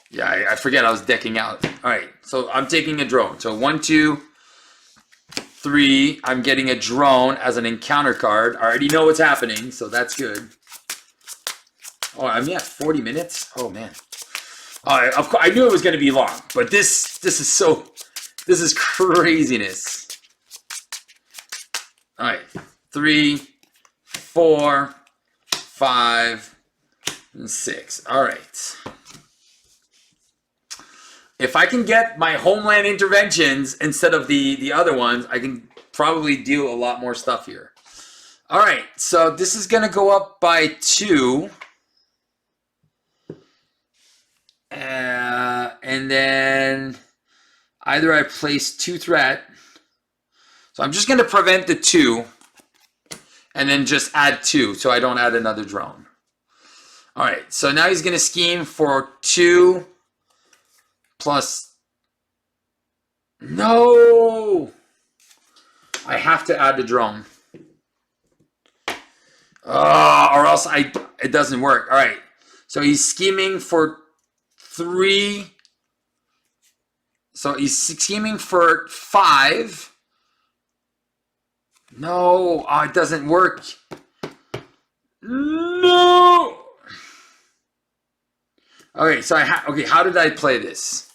Yeah, I forget I was decking out. Alright, so I'm taking a drone. So 1, 2, 3. I'm getting a drone as an encounter card. I already know what's happening, so that's good. Oh, I'm at 40 minutes? Oh, man. Of course, I knew it was going to be long, but this is craziness. All right, 3, 4, 5, and 6. All right. If I can get my homeland interventions instead of the other ones, I can probably do a lot more stuff here. All right, so this is going to go up by 2. And then either I place 2 threat. So I'm just going to prevent the 2 and then just add 2 so I don't add another drone. All right, so now he's going to scheme for 2 plus... No! I have to add the drone. Or else it doesn't work. All right, so he's scheming for 3... So he's scheming for 5. No, it doesn't work. No. Okay, so how did I play this?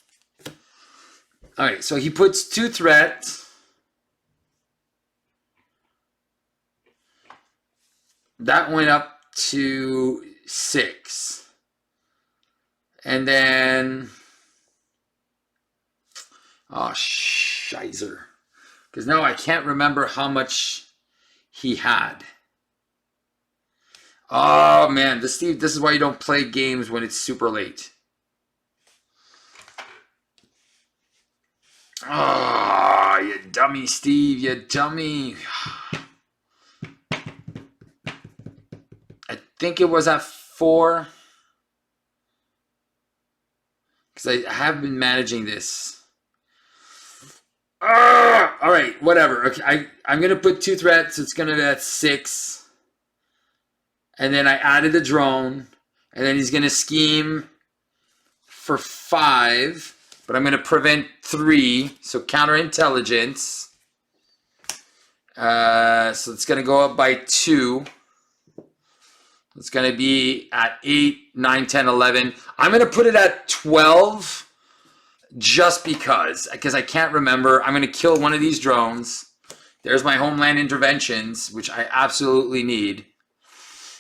All right, so he puts 2 threats. That went up to 6. And then shizer. Because now I can't remember how much he had. Oh, man. Steve, this is why you don't play games when it's super late. Oh, you dummy, Steve. You dummy. I think it was at 4. Because I have been managing this. All right, whatever. Okay, I'm going to put 2 threats. It's going to be at 6. And then I added a drone. And then he's going to scheme for 5. But I'm going to prevent 3. So counterintelligence. So it's going to go up by 2. It's going to be at 8, 9, 10, 11. I'm going to put it at 12. Just because I can't remember. I'm going to kill one of these drones. There's my homeland interventions, which I absolutely need.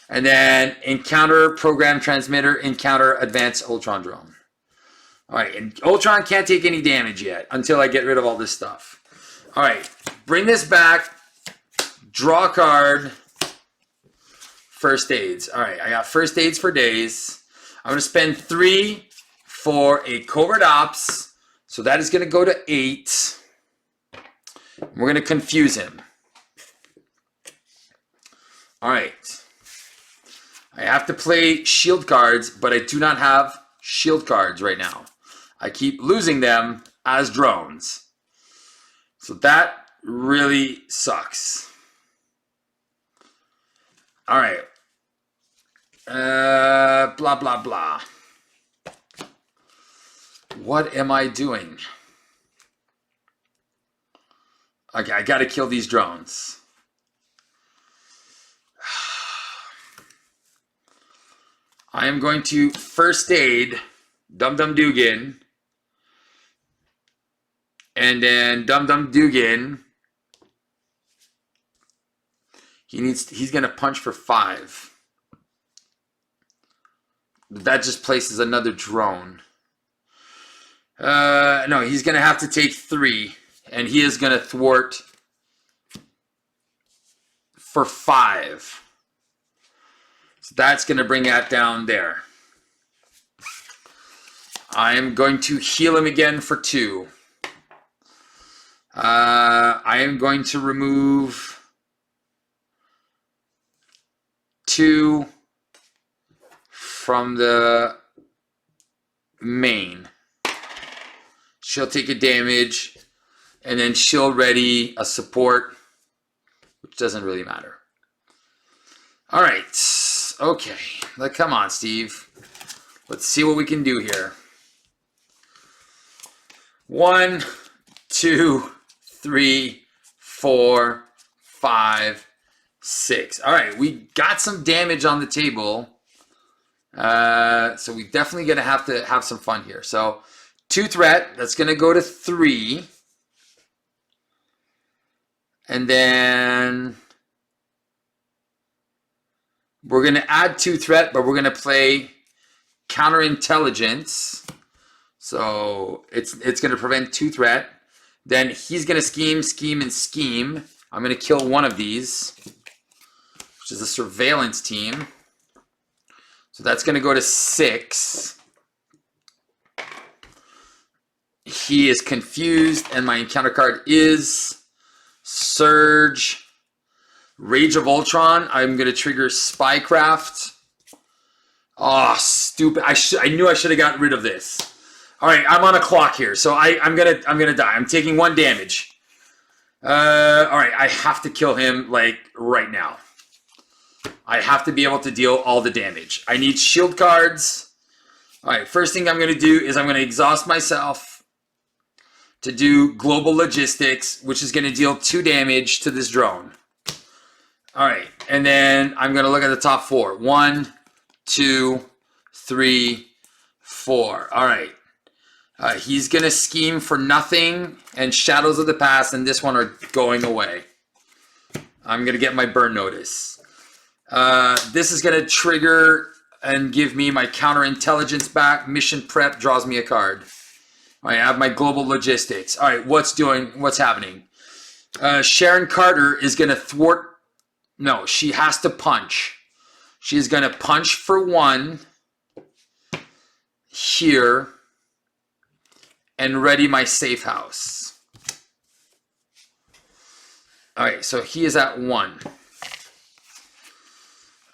And then encounter program transmitter, encounter advanced Ultron drone. All right, and Ultron can't take any damage yet until I get rid of all this stuff. All right, bring this back. Draw a card. First aids. All right, I got first aids for days. I'm going to spend 3 for a covert ops. So that is going to go to 8. We're going to confuse him. All right. I have to play shield cards, but I do not have shield cards right now. I keep losing them as drones. So that really sucks. All right. Blah, blah, blah. What am I doing? Okay, I gotta kill these drones. I am going to first aid Dum Dum Dugan. And then Dum Dum Dugan. He's gonna punch for 5. That just places another drone. No, he's gonna have to take 3. And he is gonna thwart for 5. So that's gonna bring that down there. I am going to heal him again for 2. I am going to remove 2 from the main. She'll take a damage, and then she'll ready a support, which doesn't really matter. All right. Okay. Come on, Steve. Let's see what we can do here. 1, 2, 3, 4, 5, 6. All right, we got some damage on the table. So we definitely gonna have to have some fun here. So 2 threat, that's gonna go to 3. And then we're gonna add 2 threat, but we're gonna play counterintelligence. So it's gonna prevent 2 threat. Then he's going to scheme, scheme, and scheme. I'm going to kill one of these, which is a surveillance team. So that's going to go to 6. He is confused, and my encounter card is Surge. Rage of Ultron. I'm going to trigger Spycraft. Oh, stupid. I knew I should have gotten rid of this. All right, I'm on a clock here, so I'm gonna die. I'm taking 1 damage. All right, I have to kill him like right now. I have to be able to deal all the damage. I need shield cards. All right, first thing I'm gonna do is I'm gonna exhaust myself to do global logistics, which is gonna deal 2 damage to this drone. All right, and then I'm gonna look at the top 4. 1, 2, 3, 4. All right. He's going to scheme for nothing, and Shadows of the Past and this one are going away. I'm going to get my burn notice. This is going to trigger and give me my counterintelligence back. Mission prep draws me a card. All right, I have my global logistics. All right, what's happening? Sharon Carter is going to thwart. No, she has to punch. She's going to punch for 1 here. And ready my safe house. All right, so he is at 1.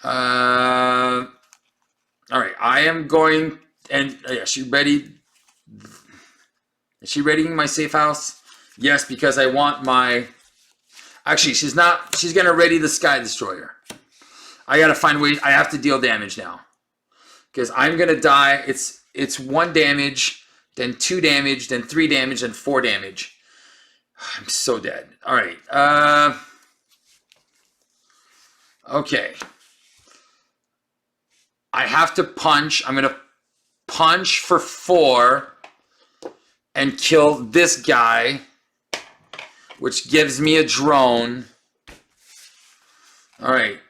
All right, I am going, and yeah, she ready. Is she readying my safe house? Yes, because I want my. Actually, she's not. She's gonna ready the Sky Destroyer. I gotta find ways. I have to deal damage now, because I'm gonna die. It's 1 damage. Then 2 damage, then 3 damage, then 4 damage. I'm so dead. All right. Okay. I have to punch. I'm going to punch for 4 and kill this guy, which gives me a drone. All right.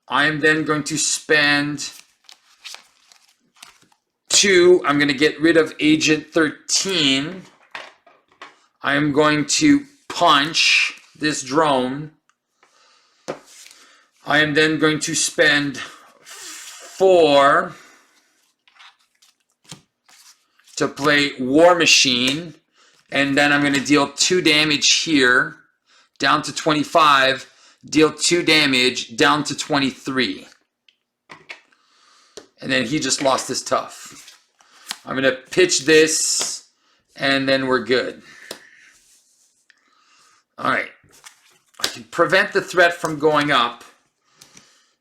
I am then going to spend 2, I'm going to get rid of Agent 13. I am going to punch this drone. I am then going to spend 4 to play War Machine. And then I'm going to deal 2 damage here, down to 25. Deal 2 damage, down to 23. And then he just lost his tough. I'm going to pitch this, and then we're good. All right. I can prevent the threat from going up.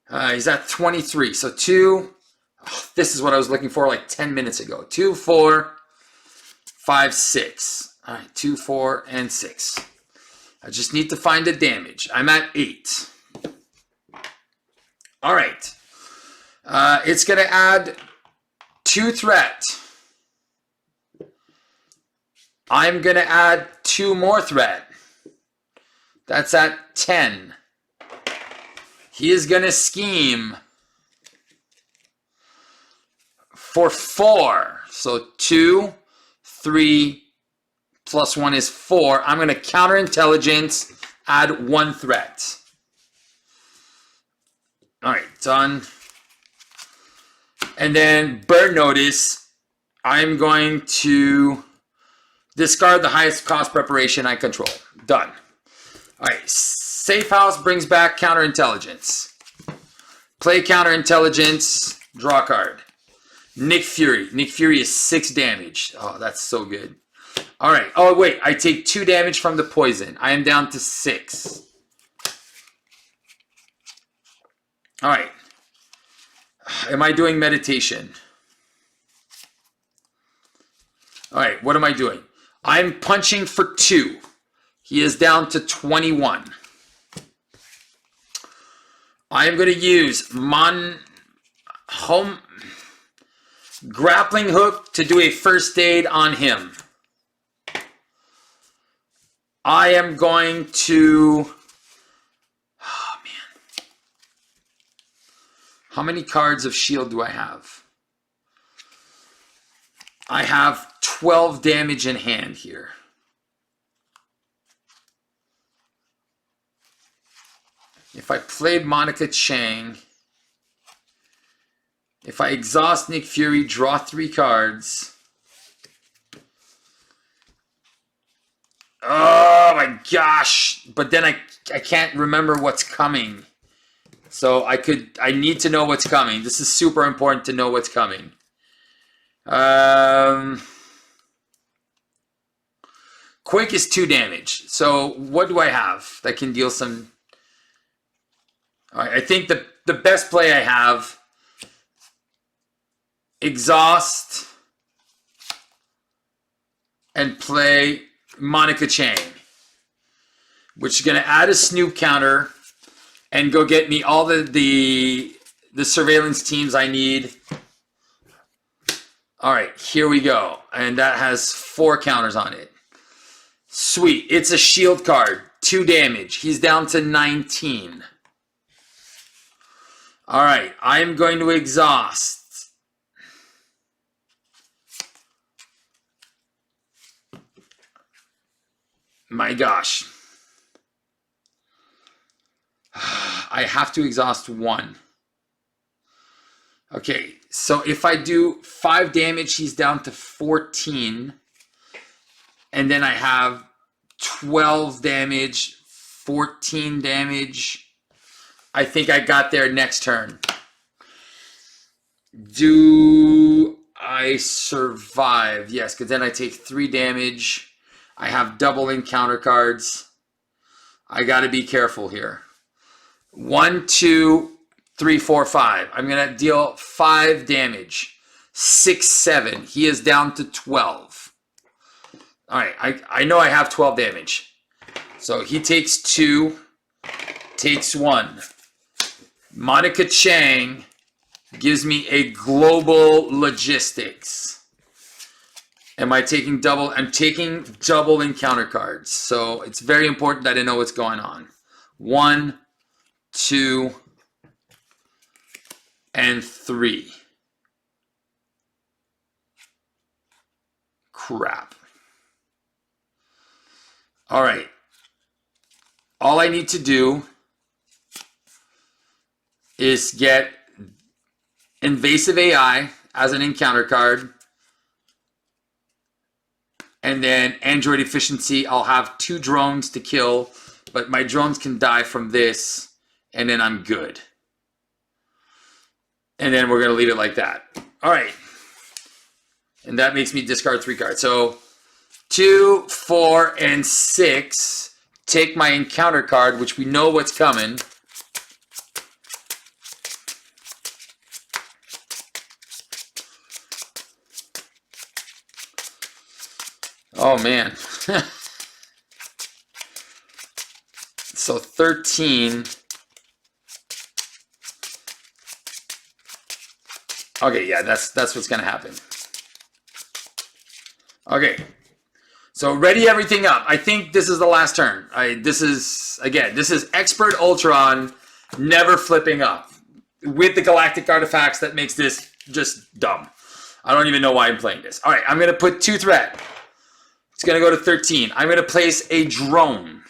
He's at 23. So 2. Oh, this is what I was looking for like 10 minutes ago. 2, 4, 5, 6. All right. 2, 4, and 6. I just need to find the damage. I'm at 8. All right. It's going to add 2 threat. I'm going to add 2 more threat. That's at 10. He is going to scheme for 4. So 2, 3, plus 1 is 4. I'm going to counterintelligence, add 1 threat. All right, done. And then burn notice, I'm going to discard the highest cost preparation I control. Done. All right, safe house brings back counterintelligence. Play counterintelligence, draw a card. Nick Fury. Nick Fury is 6 damage. Oh, that's so good. All right. Oh, wait, I take 2 damage from the poison. I am down to 6. All right. Am I doing meditation? All right, what am I doing? I'm punching for 2. He is down to 21. I am going to use grappling hook to do a first aid on him. I am going to... Oh, man. How many cards of S.H.I.E.L.D. do I have? I have 12 damage in hand here. If I played Monica Chang, if I exhaust Nick Fury, draw 3 cards. Oh my gosh. But then I can't remember what's coming. So I need to know what's coming. This is super important to know what's coming. Quake is 2 damage. So what do I have that can deal some... All right, I think the best play I have, exhaust and play Monica Chang, which is going to add a Snoop counter and go get me all the surveillance teams I need. All right, here we go. And that has 4 counters on it. Sweet. It's a shield card. 2 damage. He's down to 19. All right, I'm going to exhaust. My gosh. I have to exhaust 1. Okay, so if I do 5 damage, he's down to 14. And then I have 12 damage, 14 damage. I think I got there next turn. Do I survive? Yes, because then I take 3 damage. I have double encounter cards. I got to be careful here. 1, 2, 3, 4, 5. I'm going to deal 5 damage. 6, 7. He is down to 12. All right, I know I have 12 damage. So he takes 2, takes 1. Monica Chang gives me a global logistics. Am I taking double? I'm taking double encounter cards. So it's very important that I know what's going on. 1, 2, and 3. Crap. All right. All I need to do is get invasive AI as an encounter card. And then android efficiency, I'll have 2 drones to kill, but my drones can die from this, and then I'm good. And then we're going to leave it like that. All right. And that makes me discard 3 cards. So 2, 4, and 6. Take my encounter card, which we know what's coming. Oh, man. So 13. Okay, yeah, that's what's going to happen. Okay. So ready everything up. I think this is the last turn. This is Expert Ultron never flipping up. With the galactic artifacts, that makes this just dumb. I don't even know why I'm playing this. All right, I'm going to put 2 threat. It's going to go to 13. I'm going to place a drone.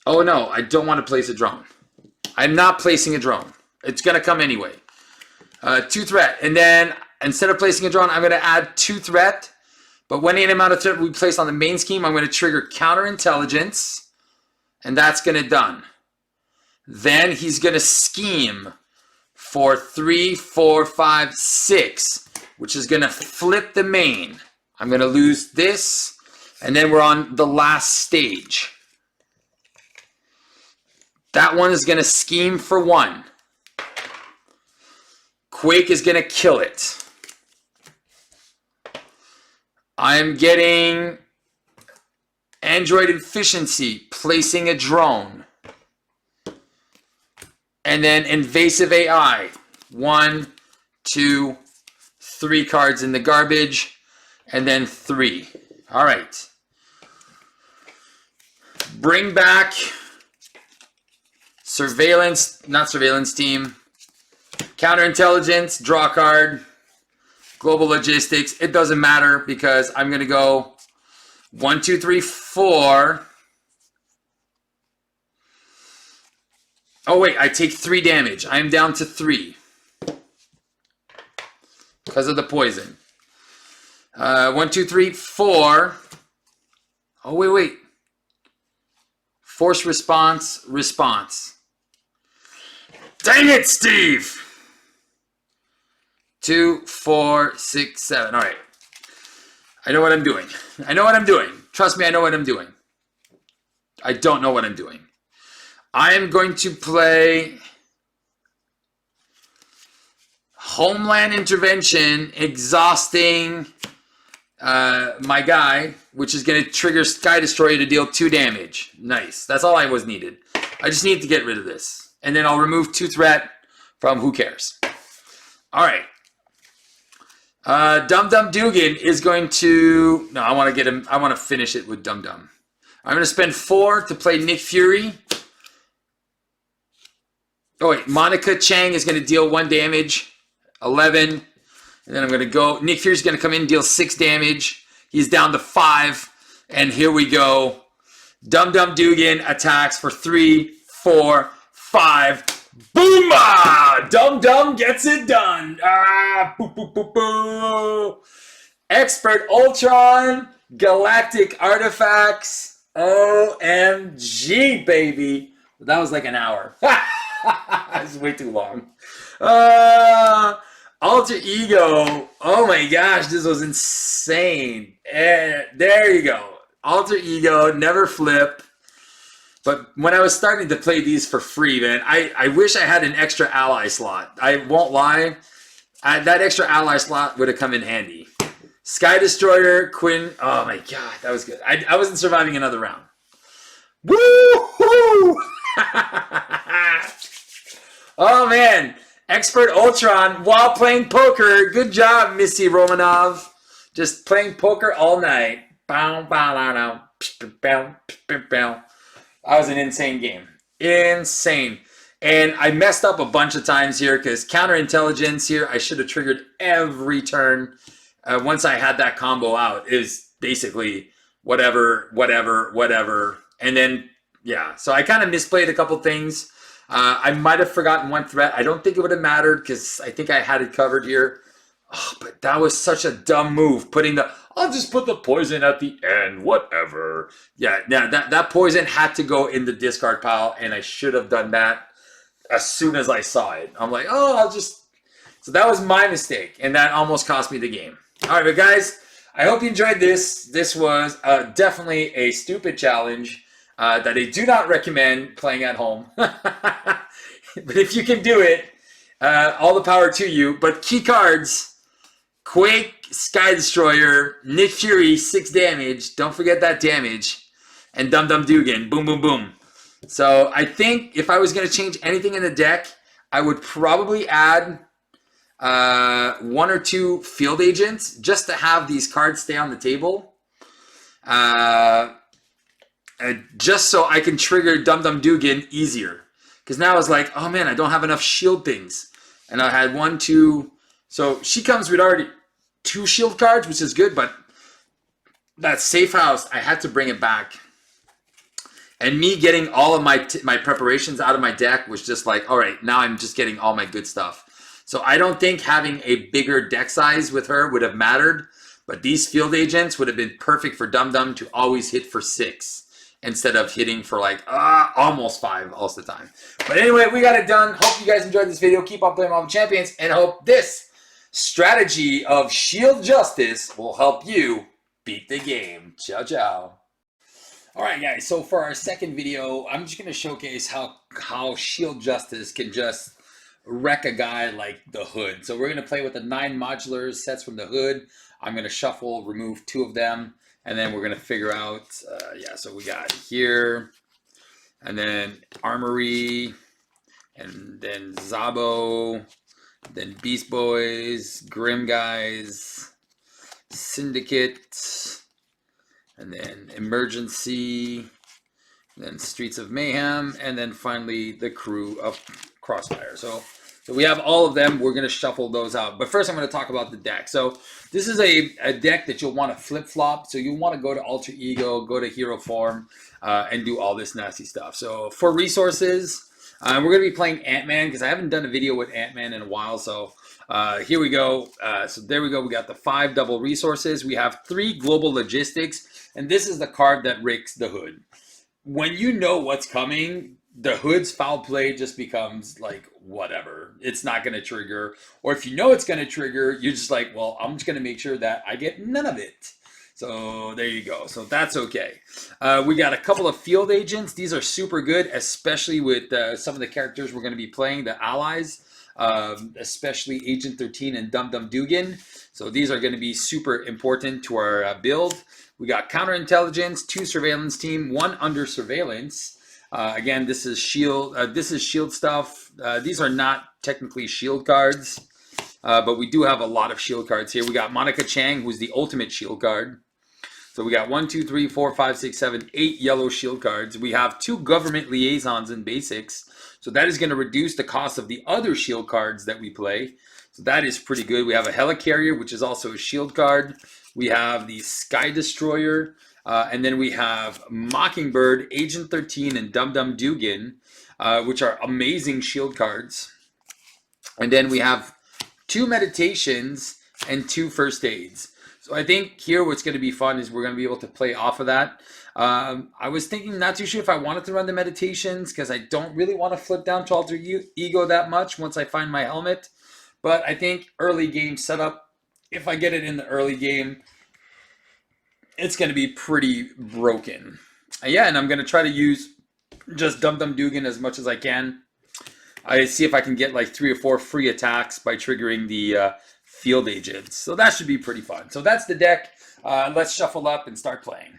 Oh, no, I don't want to place a drone. I'm not placing a drone. It's going to come anyway. 2 threat. And then instead of placing a drone, I'm going to add 2 threat. But when any amount of threat we place on the main scheme, I'm going to trigger counterintelligence. And that's going to done. Then he's going to scheme for 3, 4, 5, 6, which is going to flip the main. I'm going to lose this, and then we're on the last stage. That one is going to scheme for 1. Quake is going to kill it. I'm getting Android efficiency, placing a drone. And then invasive AI. 1, 2, 3 cards in the garbage. And then 3. All right. Bring back surveillance, not surveillance team. Counterintelligence, draw card. Global logistics. It doesn't matter because I'm going to go 1, 2, 3, 4. Oh, wait, I take 3 damage. I am down to 3. Because of the poison. 1, 2, 3, 4. Oh, wait. Force response, response. Dang it, Steve! 2, 4, 6, 7. All right. I know what I'm doing. Trust me, I know what I'm doing. I don't know what I'm doing. I am going to play Homeland Intervention, exhausting my guy, which is going to trigger Sky Destroyer to deal 2 damage. Nice. That's all I was needed. I just need to get rid of this. And then I'll remove 2 threat from who cares. All right. Dum Dum Dugan is going to... No, I want to get him... I want to finish it with Dum Dum. I'm going to spend 4 to play Nick Fury. Oh, wait. Monica Chang is going to deal 1 damage. 11. And then I'm going to go... Nick Fury's going to come in and deal 6 damage. He's down to 5. And here we go. Dum Dum Dugan attacks for 3, 4, 5. Boom! Dum Dum gets it done. Boo, boo, boo, boo. Expert Ultron, galactic artifacts. OMG, baby. That was like an hour. That's way too long. Alter Ego. Oh my gosh, this was insane. There you go. Alter Ego, never flip. But when I was starting to play these for free, man, I wish I had an extra ally slot. I won't lie. That extra ally slot would have come in handy. Sky Destroyer, Quinn. Oh my god, that was good. I wasn't surviving another round. Woo-hoo! Oh man, Expert Ultron while playing poker. Good job, Missy Romanov. Just playing poker all night. Bow, bow, bow, bow, bow, bow. That was an insane game. Insane. And I messed up a bunch of times here because counterintelligence here, I should have triggered every turn. Once I had that combo out, it was basically whatever. And then, yeah. So I kind of misplayed a couple things. I might have forgotten 1 threat. I don't think it would have mattered because I think I had it covered here. Oh, but that was such a dumb move. Putting the I'll just put the poison at the end, whatever. Yeah, that poison had to go in the discard pile, and I should have done that as soon as I saw it. I'm like, oh, I'll just. So that was my mistake, and that almost cost me the game. All right, but guys, I hope you enjoyed this. This was definitely a stupid challenge that I do not recommend playing at home. But if you can do it, all the power to you. But key cards: Quake, Sky Destroyer, Nick Fury, 6 damage. Don't forget that damage. And Dum Dum Dugan, boom, boom, boom. So I think if I was going to change anything in the deck, I would probably add 1 or 2 field agents just to have these cards stay on the table. Just so I can trigger Dum Dum Dugan easier. Because now it's like, oh man, I don't have enough shield things. And I had 1, 2. So she comes with already 2 shield cards, which is good. But that safe house, I had to bring it back. And me getting all of my preparations out of my deck was just like, all right, now I'm just getting all my good stuff. So I don't think having a bigger deck size with her would have mattered. But these field agents would have been perfect for Dum Dum to always hit for 6. Instead of hitting for like almost 5 all the time. But anyway, we got it done. Hope you guys enjoyed this video. Keep on playing Marvel Champions. And hope this strategy of shield justice will help you beat the game. Ciao, ciao. Alright guys, so for our second video, I'm just going to showcase how shield justice can just wreck a guy like the Hood. So we're going to play with the 9 modulars sets from the Hood. I'm going to shuffle, remove 2 of them. And then we're going to figure out, so we got here, and then Armory, and then Zabo, then Beast Boys, Grim Guys, Syndicate, and then Emergency, then Streets of Mayhem, and then finally the crew of Crossfire. So we have all of them. We're going to shuffle those out. But first I'm going to talk about the deck. So this is a deck that you'll want to flip-flop. So you want to go to Alter Ego, go to Hero Form, and do all this nasty stuff. So for resources, we're going to be playing Ant-Man because I haven't done a video with Ant-Man in a while. So here we go. So there we go. We got the 5 double resources. We have 3 global logistics. And this is the card that rigs the Hood. When you know what's coming, the Hood's foul play just becomes like whatever. It's not going to trigger. Or if you know it's going to trigger, you're just like, well, I'm just going to make sure that I get none of it. So there you go. So that's okay. We got a couple of field agents. These are super good, especially with some of the characters we're going to be playing, the allies, especially Agent 13 and Dum Dum Dugan. So these are going to be super important to our build. We got counterintelligence, 2 surveillance team, 1 under surveillance. Again, this is shield. This is shield stuff. These are not technically shield cards, but we do have a lot of shield cards here. We got Monica Chang, who's the ultimate shield card. So we got 1, 2, 3, 4, 5, 6, 7, 8 yellow shield cards. We have 2 government liaisons in basics. So that is going to reduce the cost of the other shield cards that we play. So that is pretty good. We have a helicarrier, which is also a shield card. We have the Sky Destroyer. And then we have Mockingbird, Agent 13, and Dum Dum Dugan, which are amazing shield cards. And then we have 2 meditations and 2 first aids. So I think here what's going to be fun is we're going to be able to play off of that. I was thinking, not too sure if I wanted to run the meditations because I don't really want to flip down to Alter Ego that much once I find my helmet. But I think early game setup, if I get it in the early game, it's going to be pretty broken. Yeah, and I'm going to try to use just Dum Dum Dugan as much as I can. I see if I can get like 3 or 4 free attacks by triggering the field agents. So that should be pretty fun. So that's the deck. Let's shuffle up and start playing.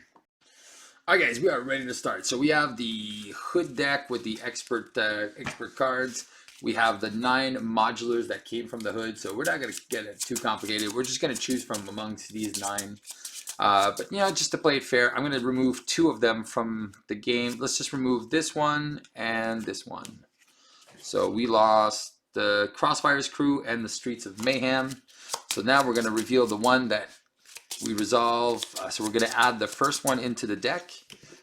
All right, guys, we are ready to start. So we have the Hood deck with the expert cards. We have the 9 modulars that came from the Hood. So we're not going to get it too complicated. We're just going to choose from amongst these 9. But, you know, just to play it fair, I'm going to remove 2 of them from the game. Let's just remove this one and this one. So we lost the Crossfire's crew and the Streets of Mayhem. So now we're going to reveal the one that we resolve. So we're going to add the first one into the deck,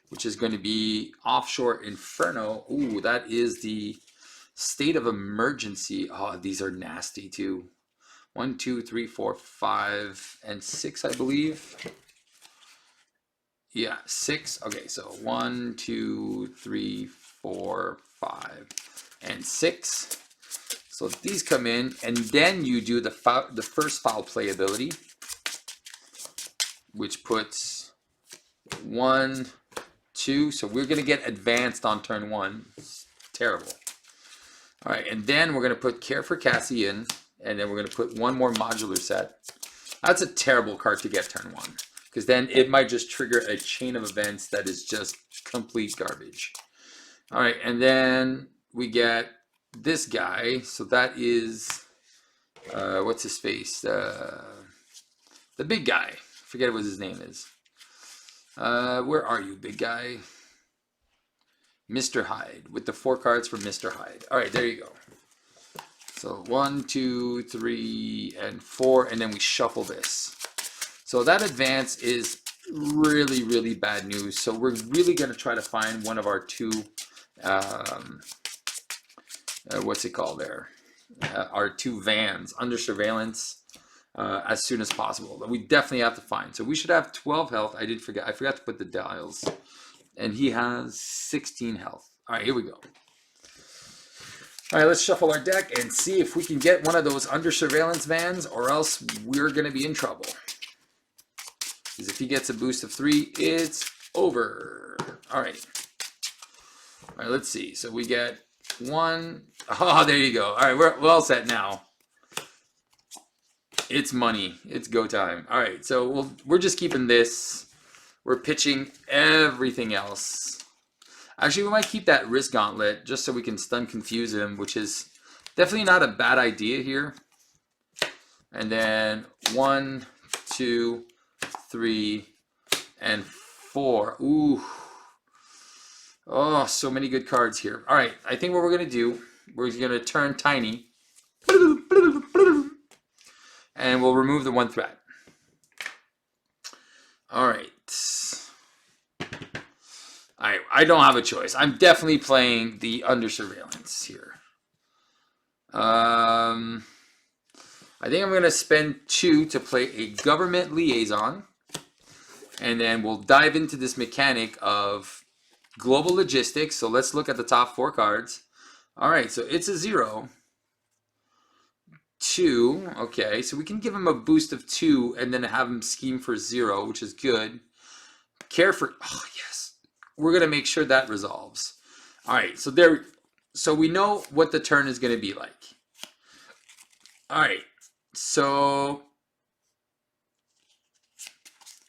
which is going to be Offshore Inferno. Ooh, that is the State of Emergency. Oh, these are nasty too. 1, 2, 3, 4, 5, and 6, I believe. Yeah, 6. Okay, so 1, 2, 3, 4, 5, and 6. So these come in, and then you do the first foul play ability, which puts 1, 2. So we're going to get advanced on turn 1. It's terrible. All right, and then we're going to put Care for Cassie in, and then we're going to put one more modular set. That's a terrible card to get turn 1, because then it might just trigger a chain of events that is just complete garbage. All right, and then we get this guy. So that is, what's his face? The big guy. Forget what his name is. Where are you, big guy? Mr. Hyde, with the 4 cards for Mr. Hyde. All right, there you go. So 1, 2, 3, and 4, and then we shuffle this. So that advance is really, really bad news. So we're really going to try to find one of our 2, what's it called there? Our 2 vans under surveillance as soon as possible. We definitely have to find. So we should have 12 health. I forgot to put the dials. And he has 16 health. All right, here we go. All right, let's shuffle our deck and see if we can get one of those under surveillance vans, or else we're going to be in trouble. Because if he gets a boost of 3, it's over. All right. All right, let's see. So we get 1. Oh, there you go. All right, we're all set now. It's money. It's go time. All right, so we're just keeping this. We're pitching everything else. Actually, we might keep that wrist gauntlet just so we can stun confuse him, which is definitely not a bad idea here. And then 1, 2, 3, and 4. Ooh. Oh, so many good cards here. All right, I think what we're going to do, we're going to turn Tiny. And we'll remove the 1 threat. All right. I don't have a choice. I'm definitely playing the under surveillance here. I think I'm going to spend 2 to play a government liaison. And then we'll dive into this mechanic of global logistics. So let's look at the top 4 cards. All right, so it's a 0. 2. Okay, so we can give him a boost of 2 and then have him scheme for 0, which is good. Care for... Oh, yes. We're going to make sure that resolves. All right, so we know what the turn is going to be like. All right, so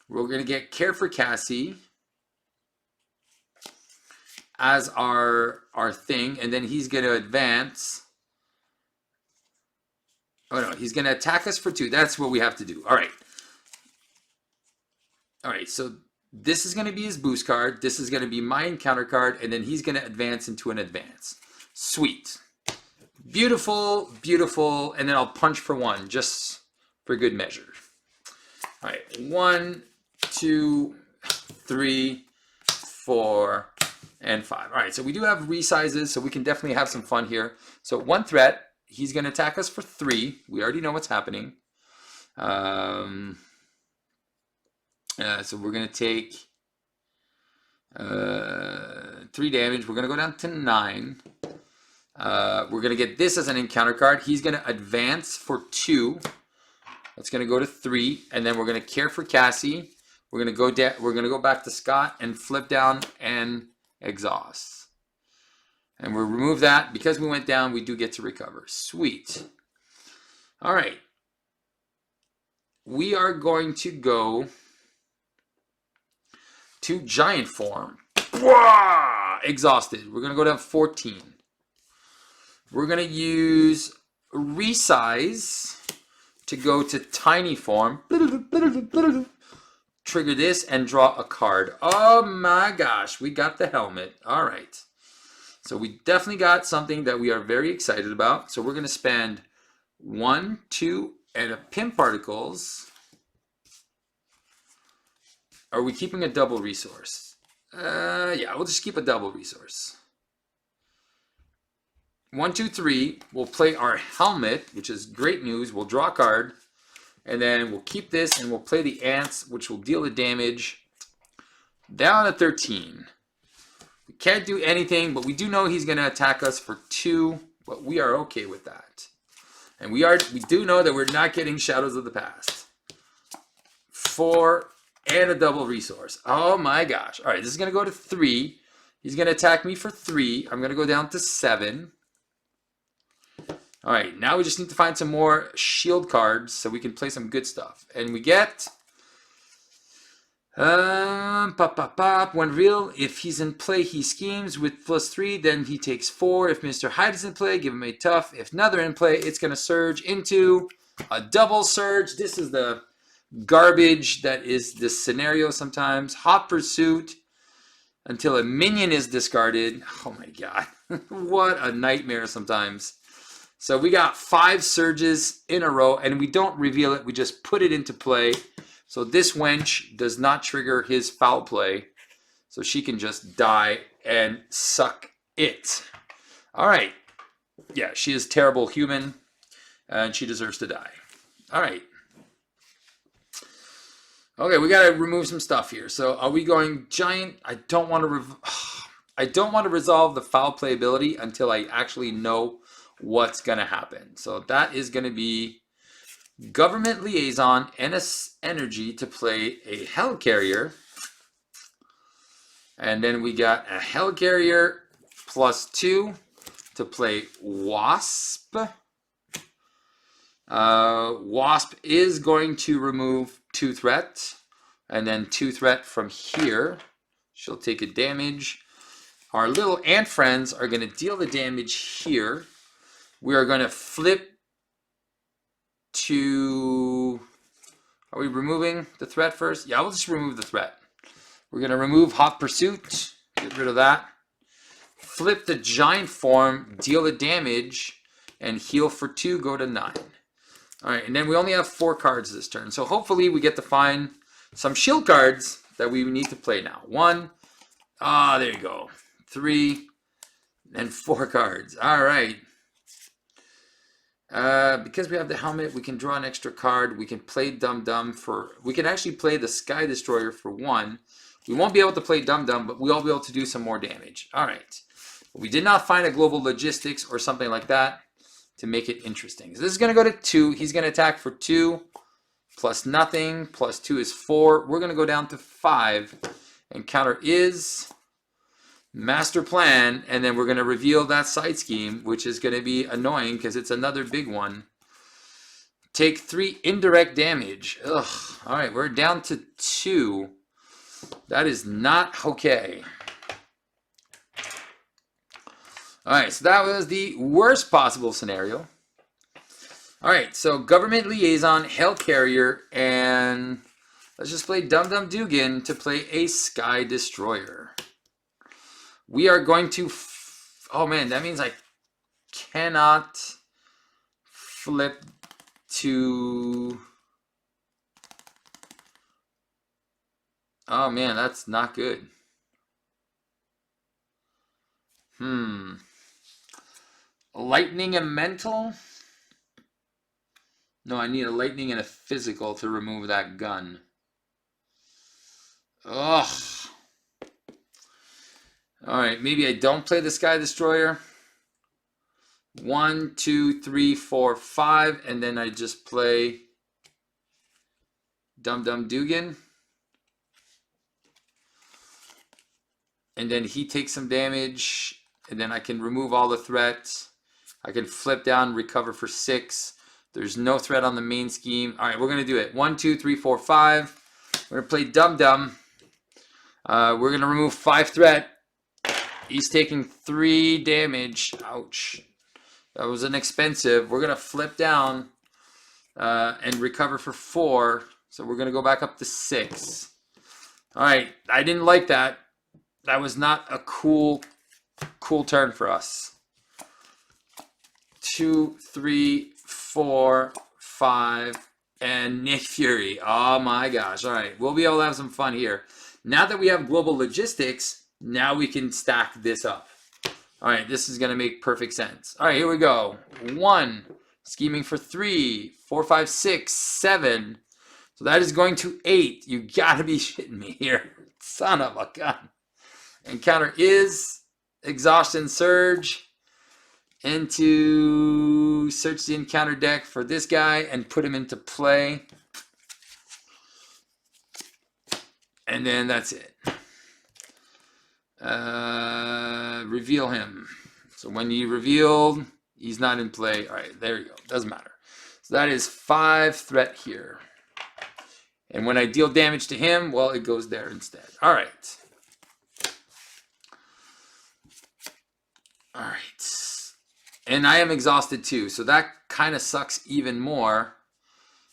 we're going to get Care for Cassie as our thing, and then he's going to advance. Oh, no, he's going to attack us for 2. That's what we have to do. All right. All right, so this is going to be his boost card. This is going to be my encounter card, and then he's going to advance into an advance. Sweet. Beautiful, beautiful. And then I'll punch for 1 just for good measure. All right, 1, 2, 3, 4, and 5. All right, so we do have resizes, so we can definitely have some fun here. So 1 threat. He's going to attack us for 3. We already know what's happening. So we're going to take 3 damage. We're going to go down to 9. We're going to get this as an encounter card. He's going to advance for 2. That's going to go to 3. And then we're going to Care for Cassie. We're going to go back to Scott and flip down and exhaust. And we'll remove that. Because we went down, we do get to recover. Sweet. All right. We are going to go to giant form. Wah! Exhausted. We're going to go down 14. We're going to use resize to go to tiny form. Trigger this and draw a card. Oh my gosh, we got the helmet. All right. So we definitely got something that we are very excited about. So we're going to spend 1, 2, and a pin particles. Are we keeping a double resource? Yeah, we'll just keep a double resource. 1, 2, 3. We'll play our helmet, which is great news. We'll draw a card. And then we'll keep this and we'll play the ants, which will deal the damage down to 13. We can't do anything, but we do know he's going to attack us for 2, but we are okay with that. And we do know that we're not getting Shadows of the Past. 4 and a double resource. Oh my gosh. All right, this is going to go to 3. He's going to attack me for 3. I'm going to go down to 7. All right, now we just need to find some more shield cards so we can play some good stuff. And we get when real, if he's in play, he schemes with +3, then he takes 4. If Mr. Hyde is in play, give him a tough. If another in play, it's going to surge into a double surge. This is the garbage that is this scenario sometimes. Hot pursuit until a minion is discarded. Oh my god. What a nightmare sometimes. So we got 5 surges in a row, and we don't reveal it. We just put it into play. So this wench does not trigger his foul play. So she can just die and suck it. All right. Yeah, she is a terrible human, and she deserves to die. All right. Okay, we got to remove some stuff here. So are we going giant? I don't want to resolve the foul play ability until I actually know what's going to happen. So that is going to be Government Liaison and energy to play a Hell And then we got a Hell +2 to play Wasp. Wasp is going to remove 2 threat. And then 2 threat from here. She'll take a damage. Our little ant friends are going to deal the damage here. We are going to flip to... Are we removing the threat first? Yeah, we'll just remove the threat. We're going to remove Hot Pursuit. Get rid of that. Flip the giant form, deal the damage, and heal for 2, go to 9. Alright, and then we only have 4 cards this turn. So hopefully we get to find some shield cards that we need to play now. 1. There you go. 3. And 4 cards. Alright. Because we have the helmet, we can draw an extra card. We can play Dum Dum for... We can actually play the Sky Destroyer for 1. We won't be able to play Dum Dum, but we'll be able to do some more damage. Alright. We did not find a Global Logistics or something like that to make it interesting. So this is going to go to 2. He's going to attack for 2. Plus nothing. Plus 2 is 4. We're going to go down to 5. And counter is... Master Plan, and then we're going to reveal that side scheme, which is going to be annoying because it's another big one. Take 3 indirect damage. Ugh. All right, we're down to 2. That is not okay. All right, so that was the worst possible scenario. All right, so Government Liaison, Hell Carrier, and let's just play Dum Dum Dugan to play a Sky Destroyer. We are going to... Oh, man, that means I cannot flip to... Oh, man, that's not good. Lightning and mental? No, I need a lightning and a physical to remove that gun. Ugh. Alright, maybe I don't play the Sky Destroyer. 1, 2, 3, 4, 5, and then I just play Dum Dum Dugan. And then he takes some damage, and then I can remove all the threats. I can flip down, recover for 6. There's no threat on the main scheme. Alright, we're going to do it. 1, 2, 3, 4, 5. We're going to play Dum Dum. We're going to remove 5 threat. He's taking 3 damage. Ouch. That was inexpensive. We're going to flip down and recover for 4. So we're going to go back up to 6. Alright, I didn't like that. That was not a cool turn for us. 2, 3, 4, 5, and Nick Fury. Oh my gosh. Alright, we'll be able to have some fun here. Now that we have Global Logistics, now we can stack this up. All right, this is going to make perfect sense. All right, here we go. 1, scheming for 3, 4, 5, 6, 7. So that is going to 8. You got to be shitting me here. Son of a gun. Encounter is Exhaustion Surge. Into search the encounter deck for this guy and put him into play. And then that's it. Reveal him. So when you revealed, he's not in play. All right, there you go. Doesn't matter. So that is 5 threat here. And when I deal damage to him, well, it goes there instead. All right. All right. And I am exhausted too. So that kind of sucks even more.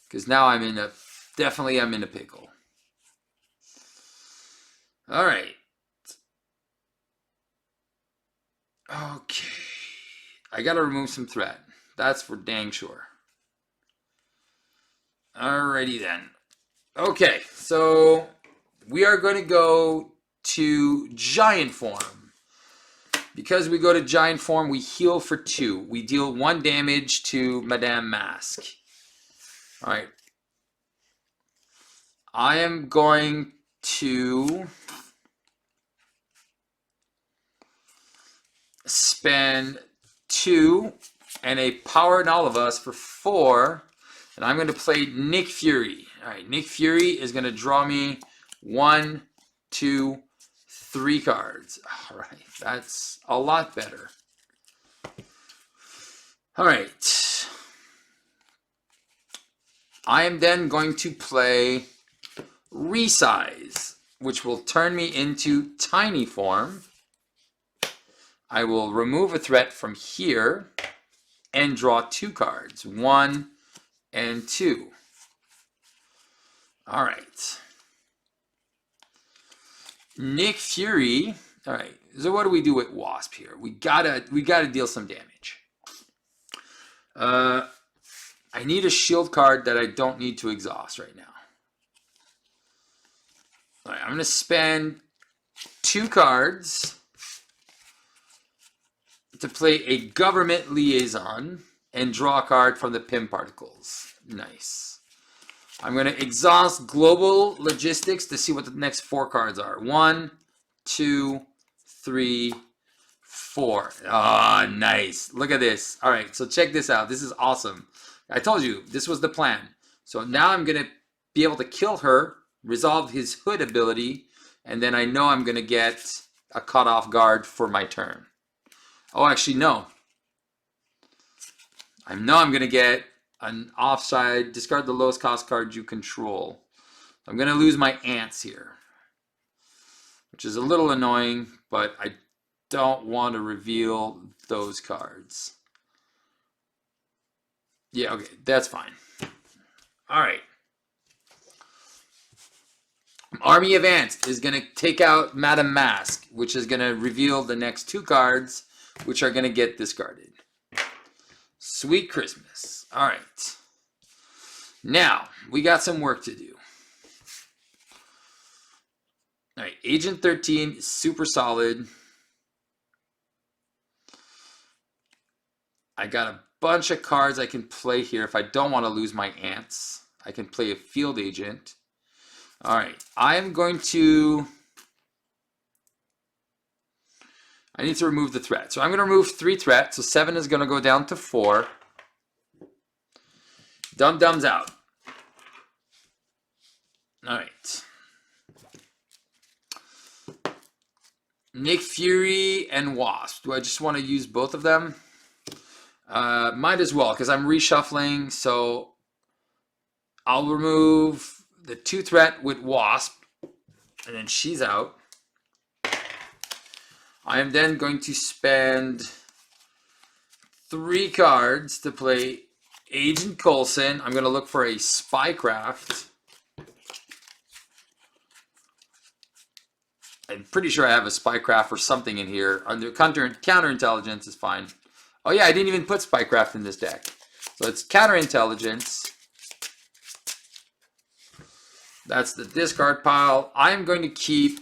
Because now I'm in a... Definitely I'm in a pickle. All right. Okay. I got to remove some threat. That's for dang sure. Alrighty then. Okay, so we are going to go to giant form. Because we go to giant form, we heal for 2. We deal 1 damage to Madame Mask. Alright. I am going to spend 2 and a Power in All of Us for 4. And I'm going to play Nick Fury. All right, Nick Fury is going to draw me 1, 2, 3 cards. All right, that's a lot better. All right. I am then going to play Resize, which will turn me into tiny form. I will remove a threat from here and draw 2 cards, 1 and 2. All right. Nick Fury. All right. So what do we do with Wasp here? We gotta deal some damage. I need a shield card that I don't need to exhaust right now. All right. I'm gonna spend 2 cards to play a Government Liaison and draw a card from the Pim Particles. Nice. I'm going to exhaust Global Logistics to see what the next 4 cards are. 1, 2, 3, 4. Ah, oh, nice. Look at this. All right, so check this out. This is awesome. I told you, this was the plan. So now I'm going to be able to kill her, resolve his Hood ability, and then I know I'm going to get a cut-off guard for my turn. Oh, actually, no. I know I'm going to get an offside. Discard the lowest cost card you control. I'm going to lose my ants here, which is a little annoying, but I don't want to reveal those cards. Yeah, okay, that's fine. All right. Army of Ants is going to take out Madame Mask, which is going to reveal the next 2 cards, which are going to get discarded. Sweet Christmas. All right. Now, we got some work to do. All right, Agent 13 is super solid. I got a bunch of cards I can play here if I don't want to lose my ants. I can play a Field Agent. All right, I'm going to... I need to remove the threat. So I'm going to remove 3 threats. So 7 is going to go down to 4. Dum-Dum's out. All right. Nick Fury and Wasp. Do I just want to use both of them? Might as well, because I'm reshuffling. So I'll remove the 2 threat with Wasp. And then she's out. I am then going to spend 3 cards to play Agent Coulson. I'm going to look for a Spycraft. I'm pretty sure I have a Spycraft or something in here. Under counterintelligence is fine. Oh yeah, I didn't even put Spycraft in this deck. So it's counterintelligence. That's the discard pile. I'm going to keep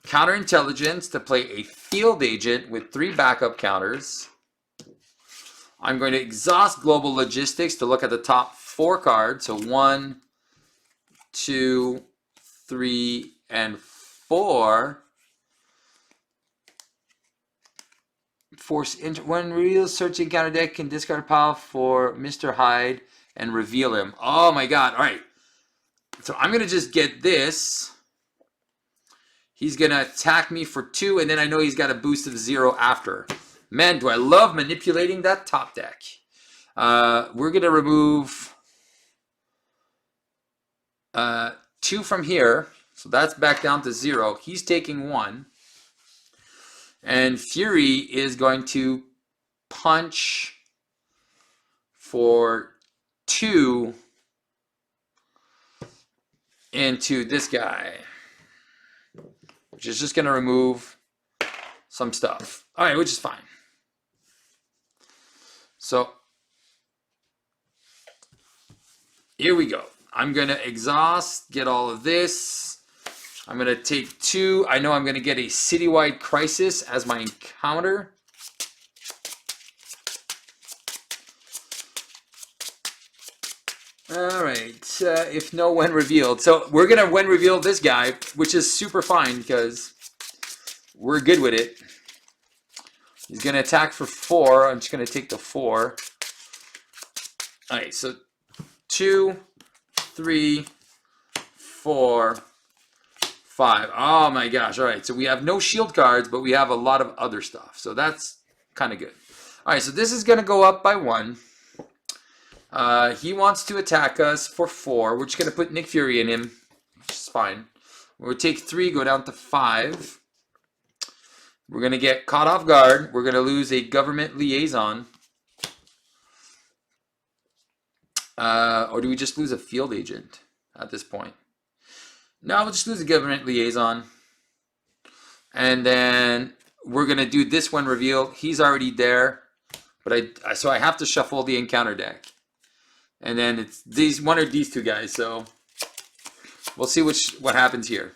counterintelligence to play a field agent with 3 backup counters. I'm going to exhaust global logistics to look at the top 4 cards. So 1, 2, 3, and 4. When reveal searching counter deck can discard a pile for Mr. Hyde and reveal him. Oh my god. Alright. So I'm going to just get this. He's going to attack me for 2, and then I know he's got a boost of 0 after. Man, do I love manipulating that top deck. We're going to remove 2 from here. So that's back down to 0. He's taking 1. And Fury is going to punch for 2 into this guy, which is just going to remove some stuff. All right, which is fine. So here we go. I'm going to exhaust, get all of this. I'm going to take 2. I know I'm going to get a citywide crisis as my encounter. All right, if no when revealed. So we're going to when reveal this guy, which is super fine because we're good with it. He's going to attack for 4. I'm just going to take the 4. All right, so 2, 3, 4, 5. Oh my gosh. All right. So we have no shield cards, but we have a lot of other stuff. So that's kind of good. All right. So this is going to go up by 1. He wants to attack us for 4. We're just going to put Nick Fury in him, which is fine. We'll take 3, go down to 5. We're going to get caught off guard. We're going to lose a government liaison. Or do we just lose a field agent at this point? No, we'll just lose a government liaison. And then we're going to do this one reveal. He's already there. But so I have to shuffle the encounter deck. And then it's these 1 or these 2 guys. So we'll see what happens here.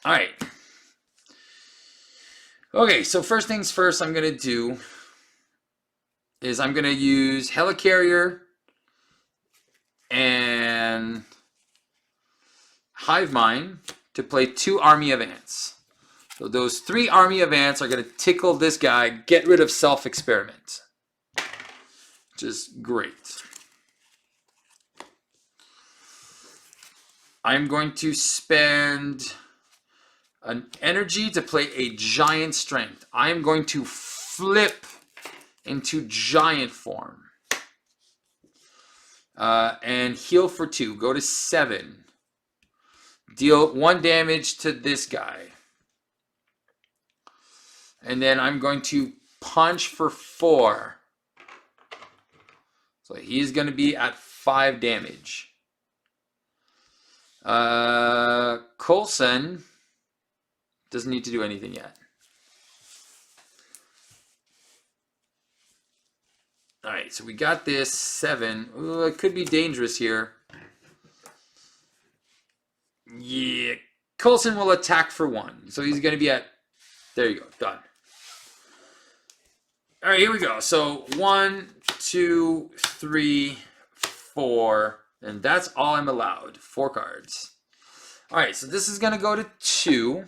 All right. Okay, so first things first I'm going to do is I'm going to use Helicarrier and Hive Mind to play 2 Army of Ants. So those 3 Army of Ants are going to tickle this guy, get rid of self-experiment. Which is great. I'm going to spend an energy to play a Giant Strength. I am going to flip into Giant form. And heal for 2. Go to 7. Deal 1 damage to this guy. And then I'm going to punch for 4. So he's going to be at 5 damage. Coulson doesn't need to do anything yet. All right, so we got this 7. Ooh, it could be dangerous here. Yeah, Coulson will attack for 1. So he's going to be at, there you go, done. All right, here we go. So 1, 2, 3, 4, and that's all I'm allowed. 4 cards. All right, so this is going to go to 2.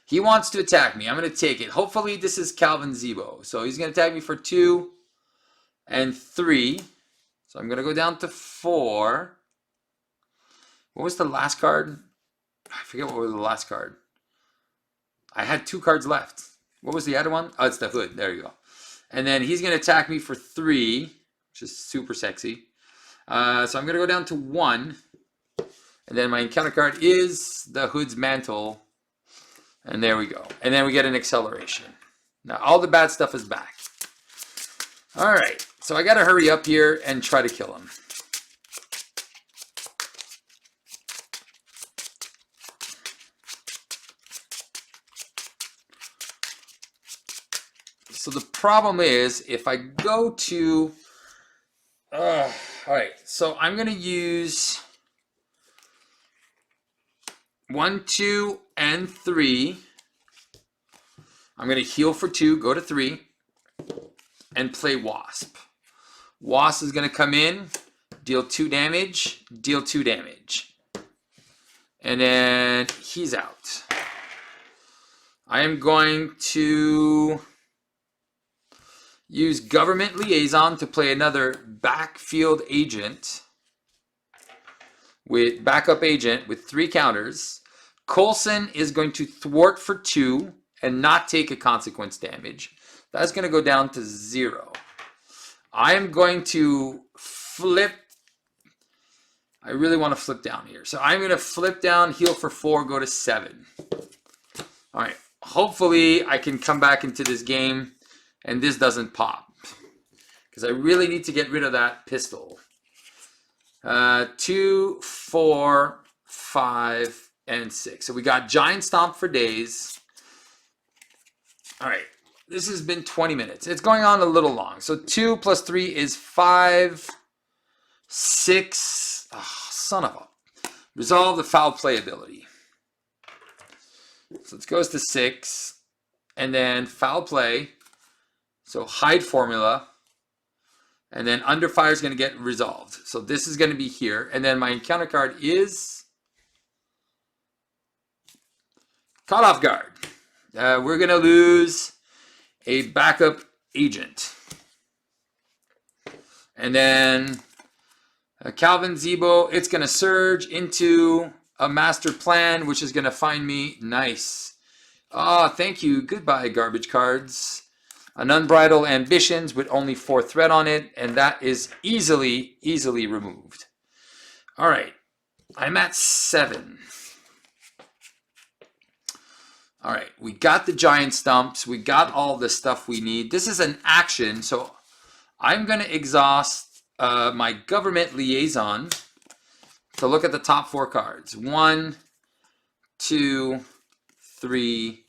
He wants to attack me. I'm going to take it. Hopefully this is Calvin Zebo. So he's going to attack me for 2 and 3. So I'm going to go down to 4. What was the last card? I forget what was the last card. I had 2 cards left. What was the other one? Oh, it's the hood. There you go. And then he's going to attack me for 3, which is super sexy. So I'm going to go down to 1. And then my encounter card is the hood's mantle. And there we go. And then we get an acceleration. Now all the bad stuff is back. All right. So I got to hurry up here and try to kill him. So the problem is if I go to, all right, so I'm going to use 1, 2, and 3. I'm going to heal for 2, go to 3, and play Wasp. Wasp is going to come in, deal 2 damage, deal 2 damage. And then he's out. I am going to use Government Liaison to play another backfield agent with backup agent with 3 counters. Coulson is going to thwart for 2 and not take a consequence damage. That's going to go down to 0. I am going to flip. I really want to flip down here. So I'm going to flip down, heal for 4, go to 7. All right. Hopefully I can come back into this game and this doesn't pop. Because I really need to get rid of that pistol. 2, 4, 5, and 6. So we got Giant Stomp for days. All right. This has been 20 minutes. It's going on a little long. So 2 plus 3 is 5, 6. Oh, son of a. Resolve the foul play ability. So it goes to 6. And then foul play. So hide formula. And then under fire is going to get resolved. So this is going to be here. And then my encounter card is caught off guard. We're going to lose a backup agent. And then Calvin Zebo, it's going to surge into a master plan, which is going to find me. Nice. Oh, thank you. Goodbye, garbage cards. An Unbridled Ambitions with only 4 threat on it, and that is easily removed. All right. I'm at 7. All right, we got the giant stumps. We got all the stuff we need. This is an action, so I'm going to exhaust my Government Liaison to look at the top 4 cards. 1, 2, 3,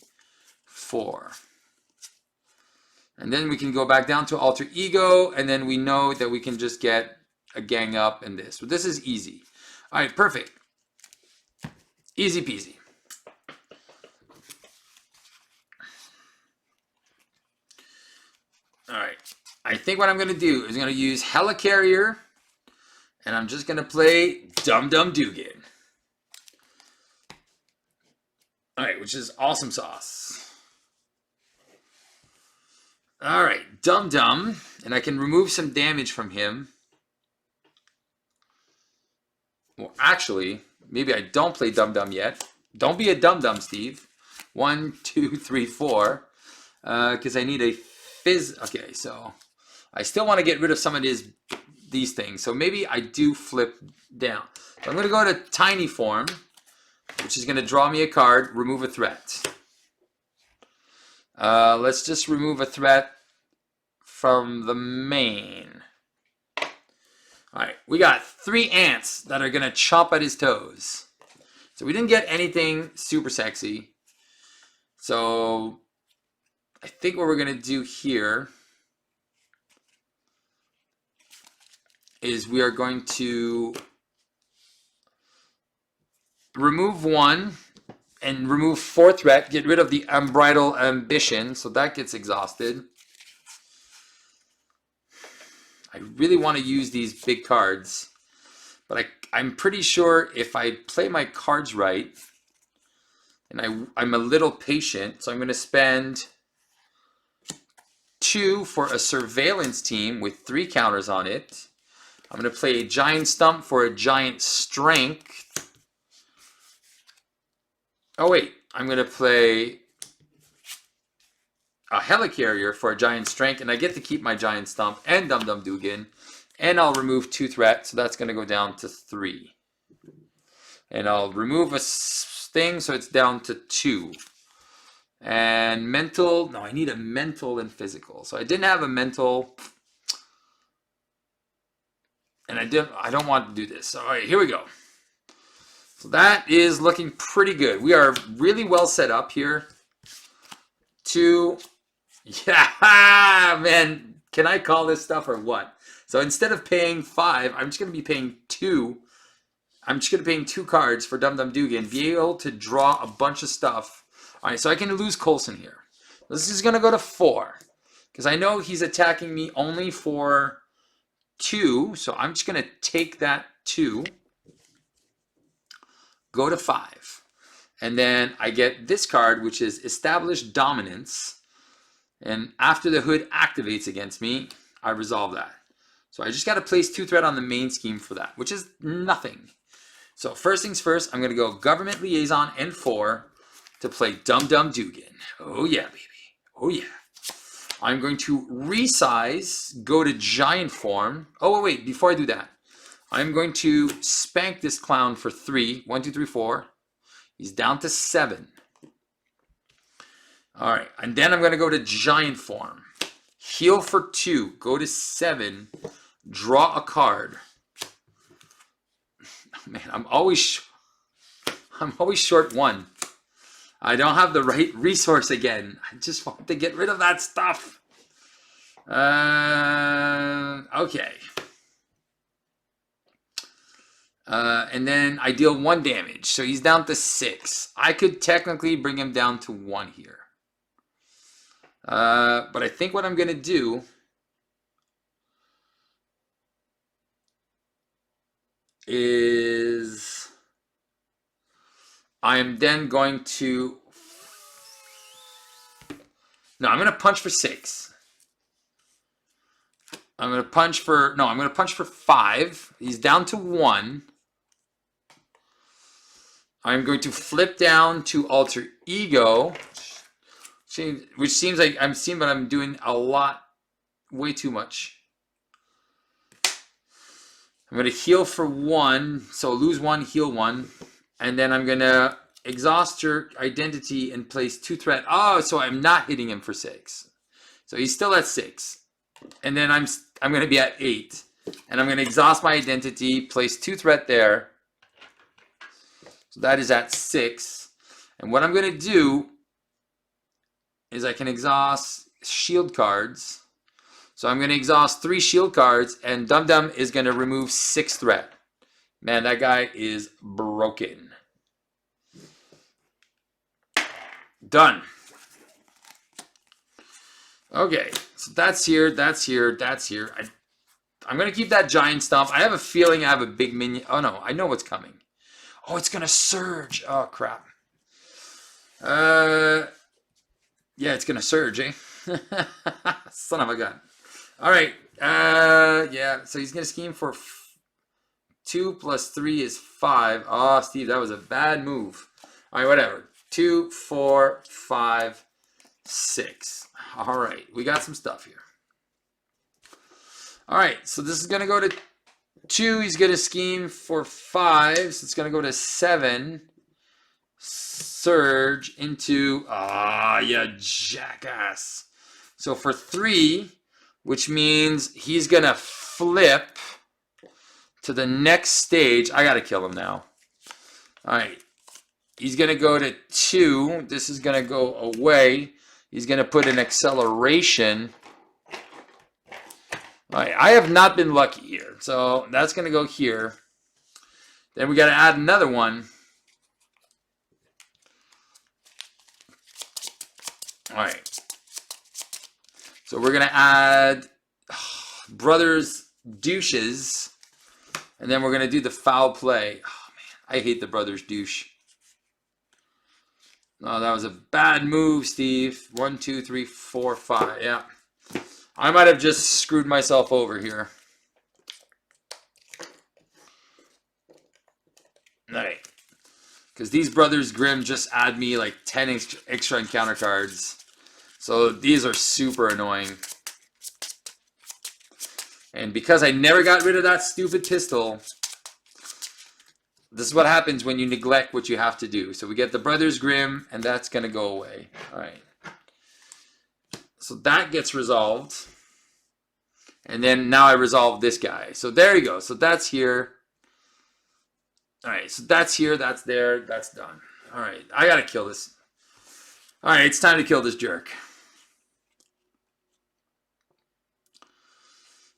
4. And then we can go back down to Alter Ego, and then we know that we can just get a gang up in this. So this is easy. All right, perfect. Easy peasy. All right, I think what I'm going to do is going to use Helicarrier, and I'm just going to play Dum Dum Dugan. All right, which is awesome sauce. All right, Dum Dum, and I can remove some damage from him. Well, actually, maybe I don't play Dum Dum yet. Don't be a Dum Dum, Steve. 1, 2, 3, 4, because I need a fizz. Okay, so I still want to get rid of some of these things. So maybe I do flip down. So I'm going to go to Tiny Form, which is going to draw me a card, remove a threat. Let's just remove a threat from the main. All right, we got 3 ants that are going to chomp at his toes. So we didn't get anything super sexy. So I think what we're going to do here is we are going to remove 1 and remove 4 threat, get rid of the Unbridled Ambition, so that gets exhausted. I really want to use these big cards, but I'm pretty sure if I play my cards right, and I'm a little patient, so I'm going to spend 2 for a surveillance team with 3 counters on it. I'm going to play a giant stump for a giant strength. Oh wait, I'm going to play a Helicarrier for a giant strength, and I get to keep my giant stump and Dum Dum Dugan, and I'll remove 2 threat, so that's going to go down to 3. And I'll remove a thing, so it's down to 2. And mental, no, I need a mental and physical. So I didn't have a mental, and I don't want to do this. So, all right, here we go. So that is looking pretty good. We are really well set up here to, yeah, man, can I call this stuff or what? So instead of paying 5, I'm just going to be paying 2 I'm just going to pay 2 cards for Dum Dum Dugan. Be able to draw a bunch of stuff. All right, so I can lose Coulson here. This is going to go to 4. Because I know he's attacking me only for 2. So I'm just going to take that 2. Go to 5. And then I get this card, which is Establish Dominance. And after the hood activates against me, I resolve that. So I just got to place 2 threat on the main scheme for that, which is nothing. So first things first, I'm going to go Government Liaison and 4 to play Dum Dum Dugan. Oh yeah, baby. Oh yeah. I'm going to resize, go to Giant Form. Oh wait, before I do that, I'm going to spank this clown for 3. 1, 2, 3, 4. He's down to 7. All right, and then I'm going to go to Giant Form. Heal for 2. Go to 7. Draw a card. Man, I'm always short 1. I don't have the right resource again. I just want to get rid of that stuff. Okay. And then I deal 1 damage. So he's down to 6. I could technically bring him down to 1 here. But I think what I'm going to do is I'm then going to... No, I'm going to punch for 6. I'm going to punch for... No, I'm going to punch for 5. He's down to 1. I'm going to flip down to Alter Ego, which seems like I'm seeing, but I'm doing a lot, way too much. I'm going to heal for 1, so lose 1, heal 1, and then I'm going to exhaust your identity and place 2 threat. Oh, so I'm not hitting him for 6. So he's still at 6, and then I'm going to be at 8, and I'm going to exhaust my identity, place 2 threat there. So that is at 6. And what I'm going to do is I can exhaust shield cards. So I'm going to exhaust 3 shield cards, and Dum Dum is going to remove 6 threat. Man, that guy is broken. Done. Okay, so that's here, that's here, that's here. I'm going to keep that giant stomp. I have a feeling I have a big minion. Oh no, I know what's coming. Oh, it's going to surge. Oh, crap. Yeah, it's going to surge, eh? Son of a gun. All right. Yeah, so he's going to scheme for 2 plus 3 is 5. Oh, Steve, that was a bad move. All right, whatever. 2, 4, 5, 6. All right, we got some stuff here. All right, so this is going to go to 2. He's going to scheme for 5. So it's going to go to 7. Surge into... Ah, you jackass. So for 3, which means he's going to flip to the next stage. I got to kill him now. All right. He's going to go to 2. This is going to go away. He's going to put an acceleration. All right. I have not been lucky here. So that's going to go here. Then we got to add another one. All right. So we're going to add Brothers Douches. And then we're going to do the foul play. Oh, man. I hate the Brothers Douche. No, that was a bad move, Steve. 1, 2, 3, 4, 5. Yeah. I might have just screwed myself over here. All right. Because these Brothers Grimm just add me like 10 extra encounter cards. So these are super annoying. And because I never got rid of that stupid pistol, this is what happens when you neglect what you have to do. So we get the Brothers Grimm, and that's going to go away. All right. So that gets resolved. And then now I resolve this guy. So there you go. So that's here. All right. So that's here. That's there. That's done. All right. I got to kill this. All right. It's time to kill this jerk.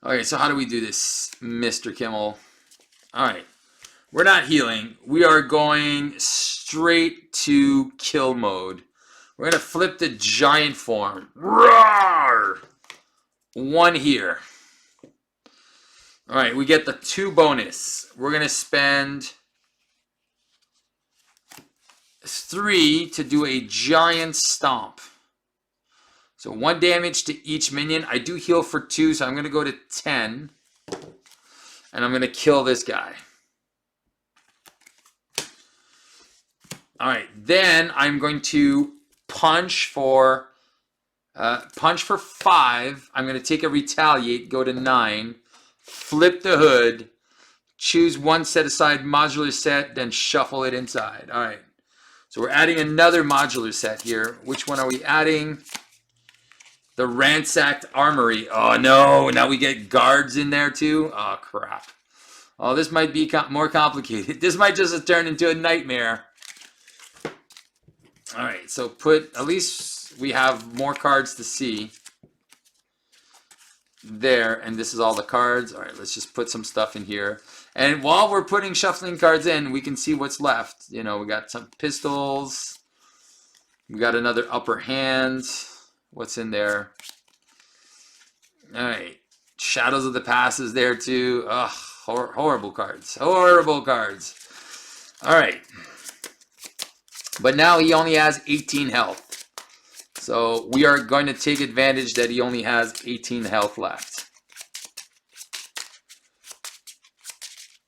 Okay. So how do we do this, Mr. Kimmel? All right. We're not healing. We are going straight to kill mode. We're going to flip the giant form. Roar! 1 here. All right, we get the 2 bonus. We're going to spend 3 to do a giant stomp. So 1 damage to each minion. I do heal for 2, so I'm going to go to 10. And I'm going to kill this guy. All right, then I'm going to punch for 5. I'm going to take a retaliate, go to 9, flip the hood, choose 1 set aside modular set, then shuffle it inside. All right, so we're adding another modular set here. Which one are we adding? The ransacked armory. Oh no, now we get guards in there too. Oh crap. Oh, this might be more complicated. This might just turn into a nightmare. All right, so at least we have more cards to see there, and this is all the cards. All right, let's just put some stuff in here. And while we're putting shuffling cards in, we can see what's left. You know, we got some pistols. We got another upper hand. What's in there? All right, Shadows of the Past is there too. Ugh, horrible cards. Horrible cards. All right. But now he only has 18 health. So we are going to take advantage that he only has 18 health left.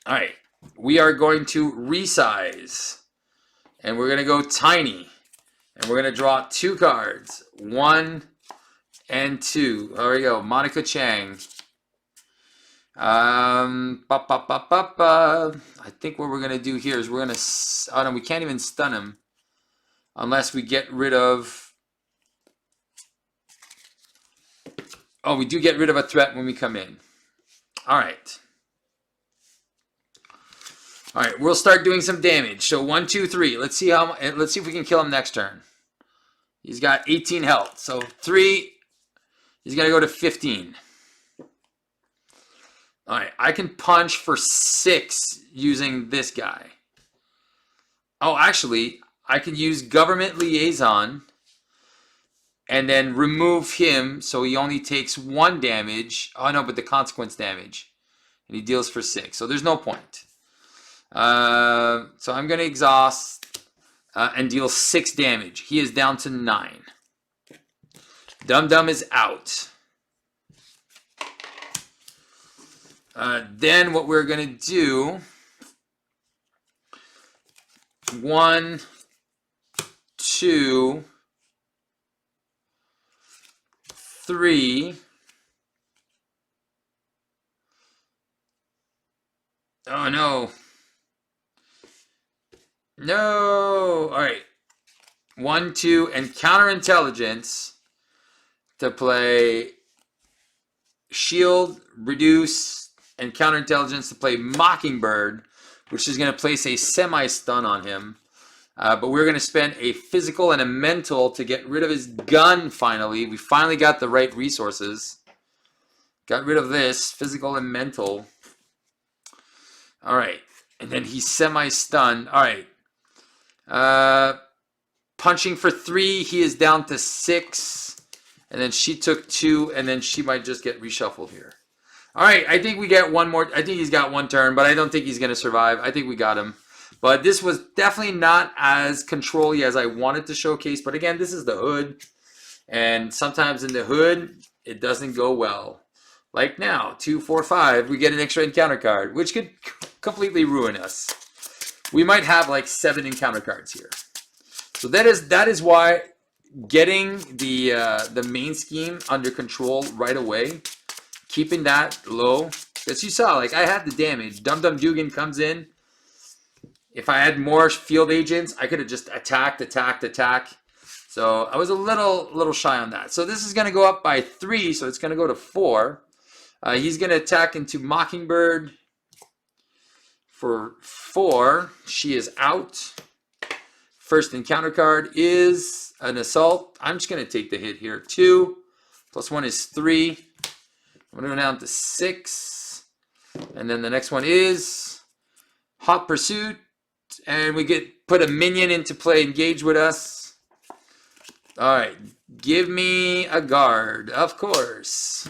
All right. We are going to resize. And we're going to go tiny. And we're going to draw 2 cards. 1 and 2. There we go. Monica Chang. I think what we're going to do here is we're going to... Oh, no, we can't even stun him. Unless we get rid of... Oh, we do get rid of a threat when we come in. All right. All right, we'll start doing some damage. So 1, 2, 3. Let's see if we can kill him next turn. He's got 18 health. So 3, he's going to go to 15. All right, I can punch for 6 using this guy. Oh, actually... I can use Government Liaison and then remove him so he only takes 1 damage. Oh, no, but the consequence damage. And he deals for 6. So there's no point. So I'm going to exhaust and deal 6 damage. He is down to 9. Dum Dum is out. Then what we're going to do... 1... 2, 3. Oh no. No. All right. 1, 2, and counterintelligence to play shield, reduce, and counterintelligence to play Mockingbird, which is going to place a semi-stun on him. But we're going to spend a physical and a mental to get rid of his gun finally. We finally got the right resources. Got rid of this, physical and mental. All right. And then he's semi-stunned. All right. Punching for 3, he is down to 6. And then she took 2, and then she might just get reshuffled here. All right, I think we get 1 more. I think he's got 1 turn, but I don't think he's going to survive. I think we got him. But this was definitely not as control-y as I wanted to showcase. But again, this is the hood. And sometimes in the hood, it doesn't go well. Like now, 2, 4, 5, we get an extra encounter card, which could completely ruin us. We might have like 7 encounter cards here. So that is why getting the main scheme under control right away, keeping that low. Because you saw, like, I had the damage. Dum Dum Dugan comes in. If I had more field agents, I could have just attacked. So I was a little shy on that. So this is going to go up by 3, so it's going to go to 4. He's going to attack into Mockingbird for 4. She is out. First encounter card is an assault. I'm just going to take the hit here. 2 plus 1 is 3. I'm going to go down to 6. And then the next one is Hot Pursuit, and we get put a minion into play, engage with us. All right, give me a guard, of course.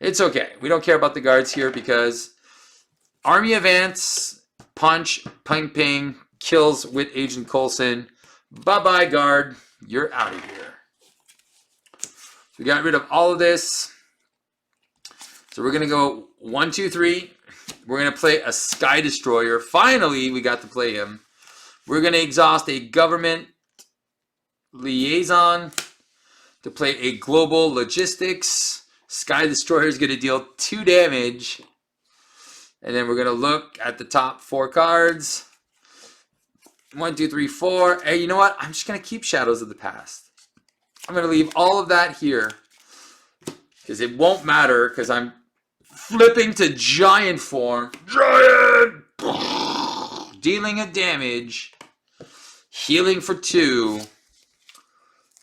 It's okay. We don't care about the guards here because Army of Ants, punch, ping, ping, kills with Agent Coulson. Bye-bye, guard. You're out of here. So we got rid of all of this. So we're going to go 1, 2, 3. We're going to play a Sky Destroyer. Finally, we got to play him. We're going to exhaust a government liaison to play a global logistics. Sky Destroyer is going to deal 2 damage. And then we're going to look at the top 4 cards. 1, 2, 3, 4. Hey, you know what? I'm just going to keep Shadows of the Past. I'm going to leave all of that here. Because it won't matter. Because I'm flipping to giant form. Giant! Dealing a damage. Healing for 2.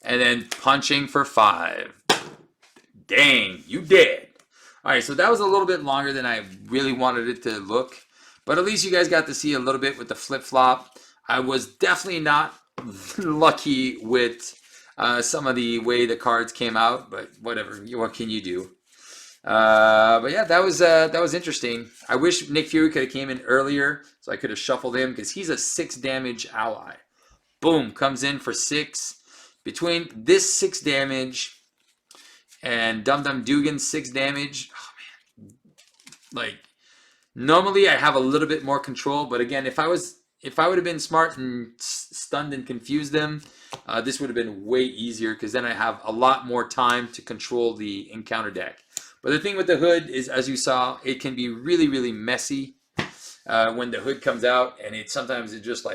And then punching for 5. Dang, you dead. Alright, so that was a little bit longer than I really wanted it to look. But at least you guys got to see a little bit with the flip-flop. I was definitely not lucky with some of the way the cards came out. But whatever, what can you do? But yeah, that was interesting. I wish Nick Fury could have came in earlier so I could have shuffled him because he's a 6 damage ally. Boom, comes in for 6. Between this 6 damage and Dum Dum Dugan's 6 damage, oh man, like normally I have a little bit more control, but again, if I would have been smart and stunned and confused them, this would have been way easier because then I have a lot more time to control the encounter deck. But the thing with the hood is, as you saw, it can be really, really messy when the hood comes out, and sometimes it just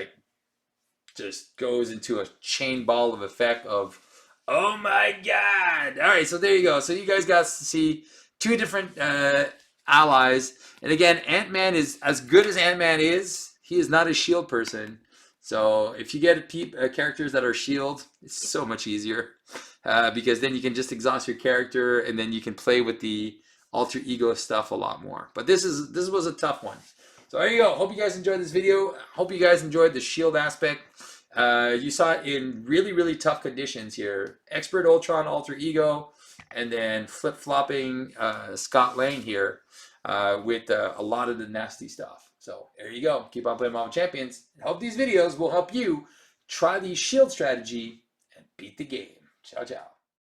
goes into a chain ball of effect of, oh my god! All right, so there you go. So you guys got to see 2 different allies. And again, Ant-Man is, as good as Ant-Man is, he is not a S.H.I.E.L.D. person. So if you get characters that are S.H.I.E.L.D., it's so much easier. Because then you can just exhaust your character, and then you can play with the alter ego stuff a lot more. But this was a tough one. So there you go. Hope you guys enjoyed this video. Hope you guys enjoyed the S.H.I.E.L.D. aspect. You saw it in really, really tough conditions here. Expert Ultron alter ego, and then flip-flopping Scott Lang here with a lot of the nasty stuff. So there you go. Keep on playing Marvel Champions. I hope these videos will help you try the S.H.I.E.L.D. strategy and beat the game. Ciao, ciao.